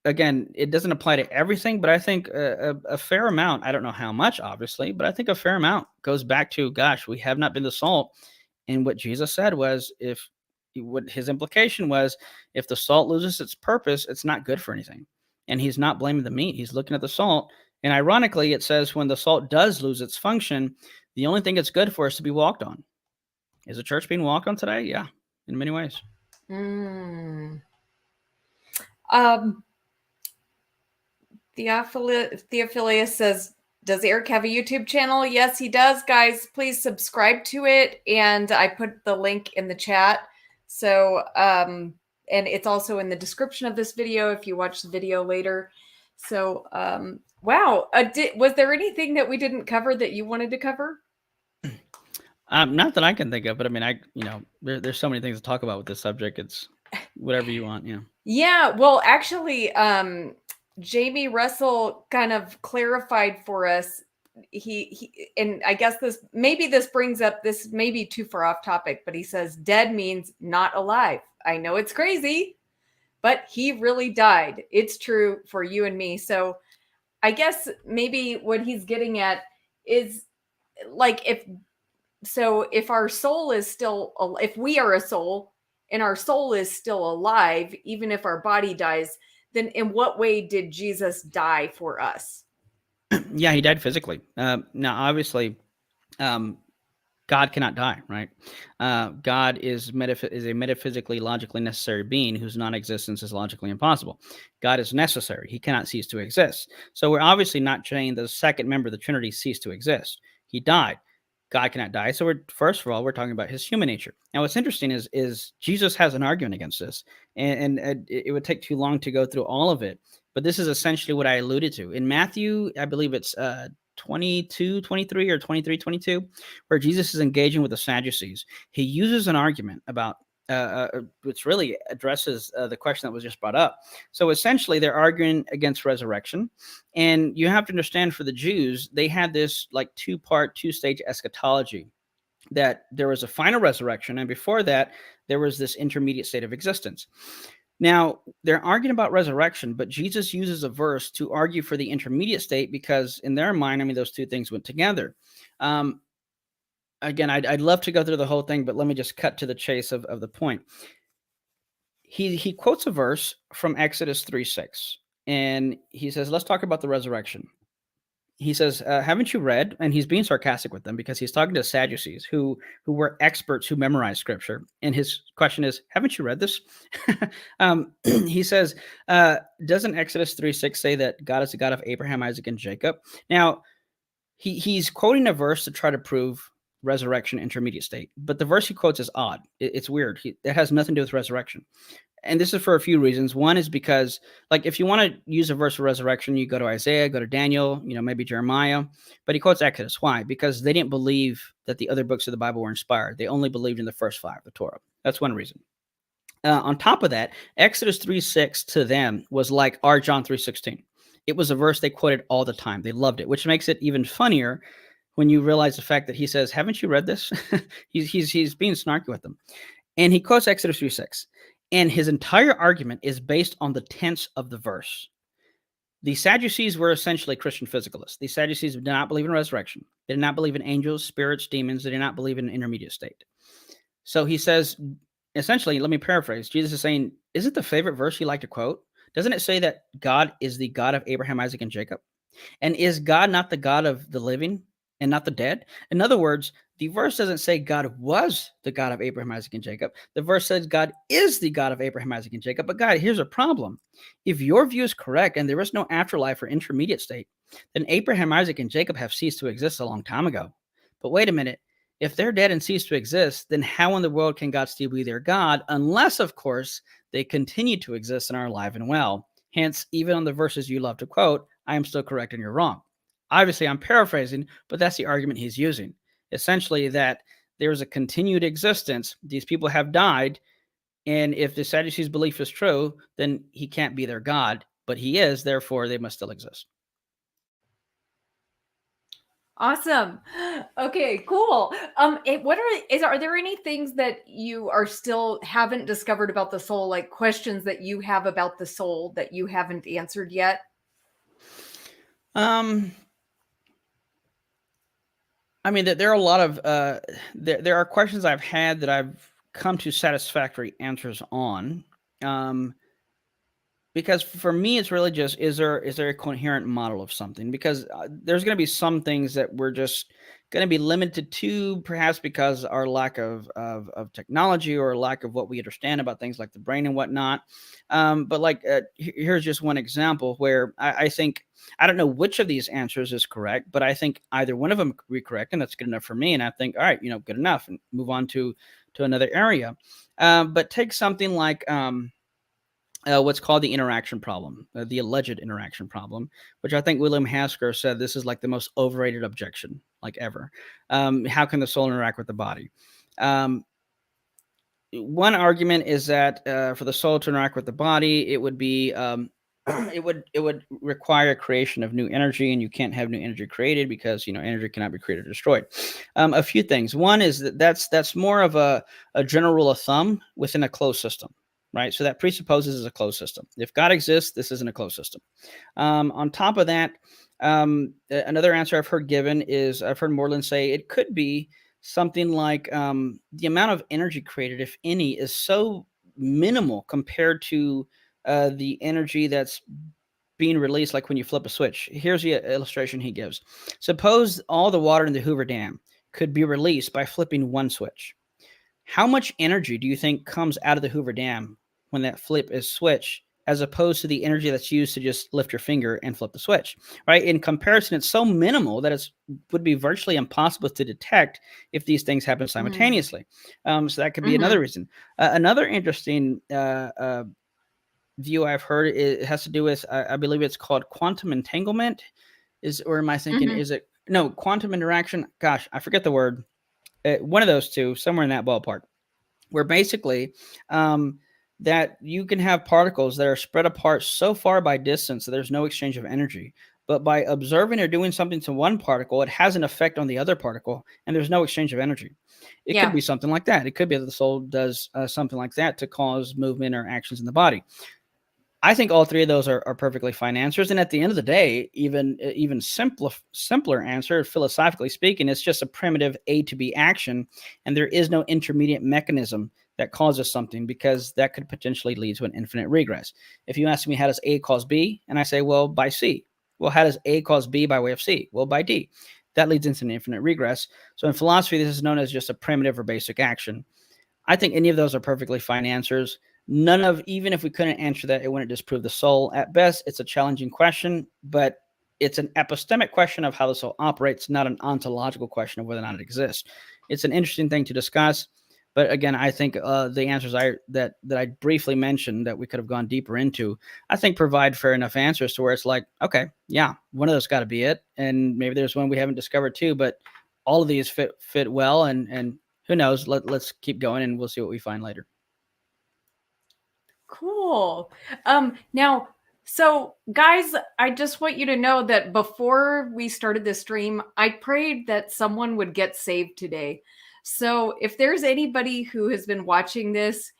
again, it doesn't apply to everything, but I think a fair amount, I don't know how much, obviously, but I think a fair amount goes back to, gosh, we have not been the salt. And what Jesus said was, what his implication was, if the salt loses its purpose, it's not good for anything. And he's not blaming the meat. He's looking at the salt. And ironically, it says when the salt does lose its function, the only thing it's good for is to be walked on. Is the church being walked on today? Yeah, in many ways. Mm. Theophilus says, does Eric have a YouTube channel? Yes, he does, guys. Please subscribe to it. And I put the link in the chat. So, and it's also in the description of this video if you watch the video later. So, wow. Was there anything that we didn't cover that you wanted to cover? Not that I can think of, but I mean, there's so many things to talk about with this subject. It's whatever you want. Yeah. Yeah. Well, actually, Jamie Russell kind of clarified for us. He and I guess this brings up, this may be too far off topic, but he says dead means not alive. I know it's crazy, but he really died. It's true for you and me. So I guess maybe what he's getting at is, like, if our soul is still, if we are a soul and our soul is still alive, even if our body dies, then in what way did Jesus die for us? Yeah, he died physically. Now, obviously, God cannot die, right? God is a metaphysically, logically necessary being whose non-existence is logically impossible. God is necessary. He cannot cease to exist. So we're obviously not saying the second member of the Trinity ceased to exist. He died. God cannot die. So first of all, we're talking about his human nature. Now, what's interesting is Jesus has an argument against this, and it would take too long to go through all of it. But this is essentially what I alluded to. In Matthew, I believe it's 22, 23, or 23, 22, where Jesus is engaging with the Sadducees. He uses an argument about which really addresses the question that was just brought up. So essentially, they're arguing against resurrection. And you have to understand, for the Jews, they had this like two-stage eschatology, that there was a final resurrection, and before that, there was this intermediate state of existence. Now, they're arguing about resurrection, but Jesus uses a verse to argue for the intermediate state because in their mind, I mean, those two things went together. Again, I'd love to go through the whole thing, but let me just cut to the chase of the point. He quotes a verse from Exodus 3:6, and he says, let's talk about the resurrection. He says, haven't you read? And he's being sarcastic with them because he's talking to Sadducees who were experts who memorized scripture. And his question is, haven't you read this? He says, doesn't Exodus 3:6 say that God is the God of Abraham, Isaac, and Jacob? Now, he's quoting a verse to try to prove resurrection intermediate state. But the verse he quotes is odd. It's weird. It has nothing to do with resurrection. And this is for a few reasons. One is because, like, if you want to use a verse for resurrection, you go to Isaiah, go to Daniel, maybe Jeremiah. But he quotes Exodus. Why? Because they didn't believe that the other books of the Bible were inspired. They only believed in the first five, the Torah. That's one reason. On top of that, Exodus 3:6 to them was like our John 3:16. It was a verse they quoted all the time. They loved it, which makes it even funnier when you realize the fact that he says, haven't you read this? he's being snarky with them. And he quotes Exodus 3:6. And his entire argument is based on the tense of the verse. The Sadducees were essentially Christian physicalists. The Sadducees did not believe in resurrection. They did not believe in angels, spirits, demons. They did not believe in an intermediate state. So he says, essentially, let me paraphrase. Jesus is saying, is it the favorite verse you like to quote? Doesn't it say that God is the God of Abraham, Isaac, and Jacob? And is God not the God of the living and not the dead? In other words, the verse doesn't say God was the God of Abraham, Isaac, and Jacob. The verse says God is the God of Abraham, Isaac, and Jacob. But God, here's a problem. If your view is correct and there is no afterlife or intermediate state, then Abraham, Isaac, and Jacob have ceased to exist a long time ago. But wait a minute. If they're dead and cease to exist, then how in the world can God still be their God? Unless, of course, they continue to exist and are alive and well. Hence, even on the verses you love to quote, I am still correct and you're wrong. Obviously, I'm paraphrasing, but that's the argument he's using. Essentially, that there's a continued existence. These people have died, and if the Sadducees' belief is true, then he can't be their God, but he is, therefore they must still exist. Awesome. Okay, cool. Are there any things that you are still haven't discovered about the soul, like questions that you have about the soul that you haven't answered yet? Um, I mean, there are a lot of there are questions I've had that I've come to satisfactory answers on. Um, because for me, it's really just is there a coherent model of something? Because there's going to be some things that we're just going to be limited to, perhaps because our lack of technology or lack of what we understand about things like the brain and whatnot. But like here's just one example where I think I don't know which of these answers is correct, but I think either one of them could be correct, and that's good enough for me. And I think, all right, good enough, and move on to another area. But take something like what's called the interaction problem, the alleged interaction problem, which I think William Hasker said this is like the most overrated objection like ever. How can the soul interact with the body? Um, One argument is that for the soul to interact with the body, it would be it would require creation of new energy, and you can't have new energy created because energy cannot be created or destroyed. A few things. One is that's more of a general rule of thumb within a closed system, right? So that presupposes it's a closed system. If God exists, this isn't a closed system. On top of that, another answer I've heard given is I've heard Moreland say it could be something like the amount of energy created, if any, is so minimal compared to the energy that's being released, like when you flip a switch. Here's the illustration he gives. Suppose all the water in the Hoover Dam could be released by flipping one switch. How much energy do you think comes out of the Hoover Dam when that flip is switched, as opposed to the energy that's used to just lift your finger and flip the switch, right? In comparison, it's so minimal that it would be virtually impossible to detect if these things happen Mm. simultaneously. So that could be another Hmm. reason. Another interesting view I've heard, it has to do with, I believe it's called quantum entanglement. Or am I thinking, Hmm. is it, no, quantum interaction? Gosh, I forget the word. One of those two, somewhere in that ballpark, where basically um, that you can have particles that are spread apart so far by distance that there's no exchange of energy. But by observing or doing something to one particle, it has an effect on the other particle, and there's no exchange of energy. It could Yeah. be something like that. It could be that the soul does something like that to cause movement or actions in the body. I think all three of those are perfectly fine answers. And at the end of the day, even simpler answer, philosophically speaking, it's just a primitive A to B action, and there is no intermediate mechanism that causes something, because that could potentially lead to an infinite regress. If you ask me how does A cause B, and I say, well, by C. Well, how does A cause B by way of C? Well, by D. That leads into an infinite regress. So in philosophy, this is known as just a primitive or basic action. I think any of those are perfectly fine answers. None of, even if we couldn't answer that, it wouldn't disprove the soul. At best, it's a challenging question, but it's an epistemic question of how the soul operates, not an ontological question of whether or not it exists. It's an interesting thing to discuss, but again, I think the answers that I briefly mentioned that we could have gone deeper into, I think provide fair enough answers to where it's like, okay, yeah, one of those got to be it, and maybe there's one we haven't discovered too, but all of these fit well, and who knows? Let's keep going, and we'll see what we find later. Cool. Now, so guys, I just want you to know that before we started this stream, I prayed that someone would get saved today. So if there's anybody who has been watching this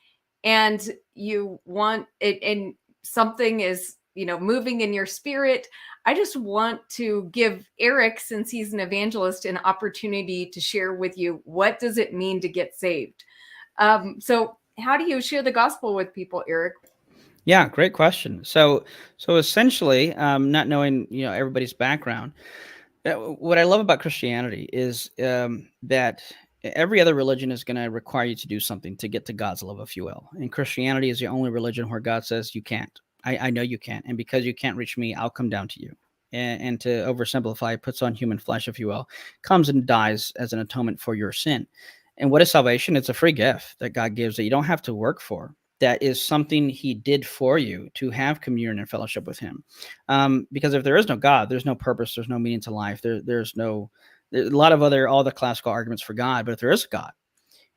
and you want it and something is, moving in your spirit, I just want to give Eric, since he's an evangelist, an opportunity to share with you what does it mean to get saved. So how do you share the gospel with people, Eric? Yeah, great question. So essentially, not knowing everybody's background, what I love about Christianity is that every other religion is going to require you to do something to get to God's love, if you will. And Christianity is the only religion where God says you can't. I know you can't, and because you can't reach me, I'll come down to you. And to oversimplify, puts on human flesh, if you will, comes and dies as an atonement for your sin. And what is salvation? It's a free gift that God gives that you don't have to work for. That is something He did for you to have communion and fellowship with Him. Because if there is no God, there's no purpose, there's no meaning to life. There's a lot of all the classical arguments for God, but if there is a God,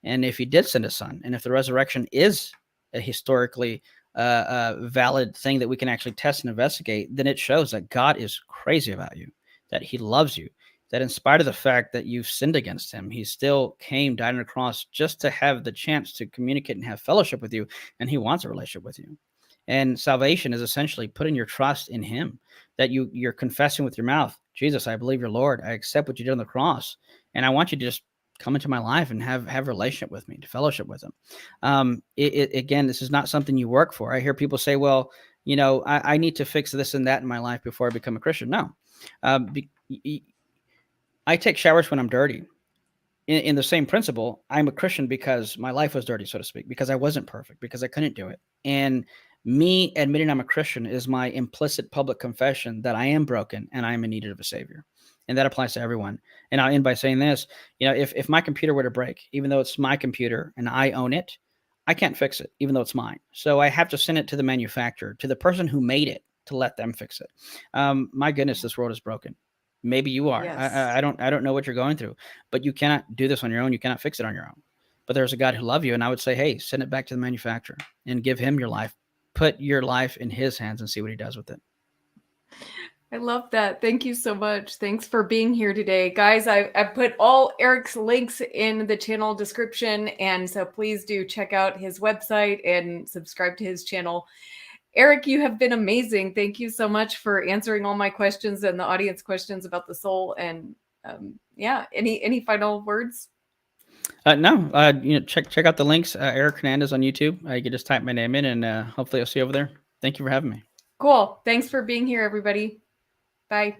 and if He did send a Son, and if the resurrection is a historically valid thing that we can actually test and investigate, then it shows that God is crazy about you, that He loves you, that in spite of the fact that you've sinned against him, he still came, died on the cross just to have the chance to communicate and have fellowship with you. And he wants a relationship with you. And salvation is essentially putting your trust in him, that you're confessing with your mouth, Jesus, I believe you're Lord. I accept what you did on the cross. And I want you to just come into my life and have a relationship with me, to fellowship with him. Again, this is not something you work for. I hear people say, well, I need to fix this and that in my life before I become a Christian. No. I take showers when I'm dirty. In the same principle, I'm a Christian because my life was dirty, so to speak, because I wasn't perfect, because I couldn't do it. And me admitting I'm a Christian is my implicit public confession that I am broken and I am in need of a savior. And that applies to everyone. And I'll end by saying this, if my computer were to break, even though it's my computer and I own it, I can't fix it, even though it's mine. So I have to send it to the manufacturer, to the person who made it, to let them fix it. My goodness, this world is broken. Maybe you are. Yes. I don't know what you're going through, but you cannot do this on your own. You cannot fix it on your own. But there's a God who loves you, and I would say, hey, send it back to the manufacturer and give him your life. Put your life in his hands and see what he does with it. I love that. Thank you so much. Thanks for being here today. Guys, I put all Eric's links in the channel description, and so please do check out his website and subscribe to his channel. Eric, you have been amazing. Thank you so much for answering all my questions and the audience questions about the soul. And any final words? No, check out the links. Eric Hernandez on YouTube. You can just type my name in, and hopefully I'll see you over there. Thank you for having me. Cool. Thanks for being here, everybody. Bye.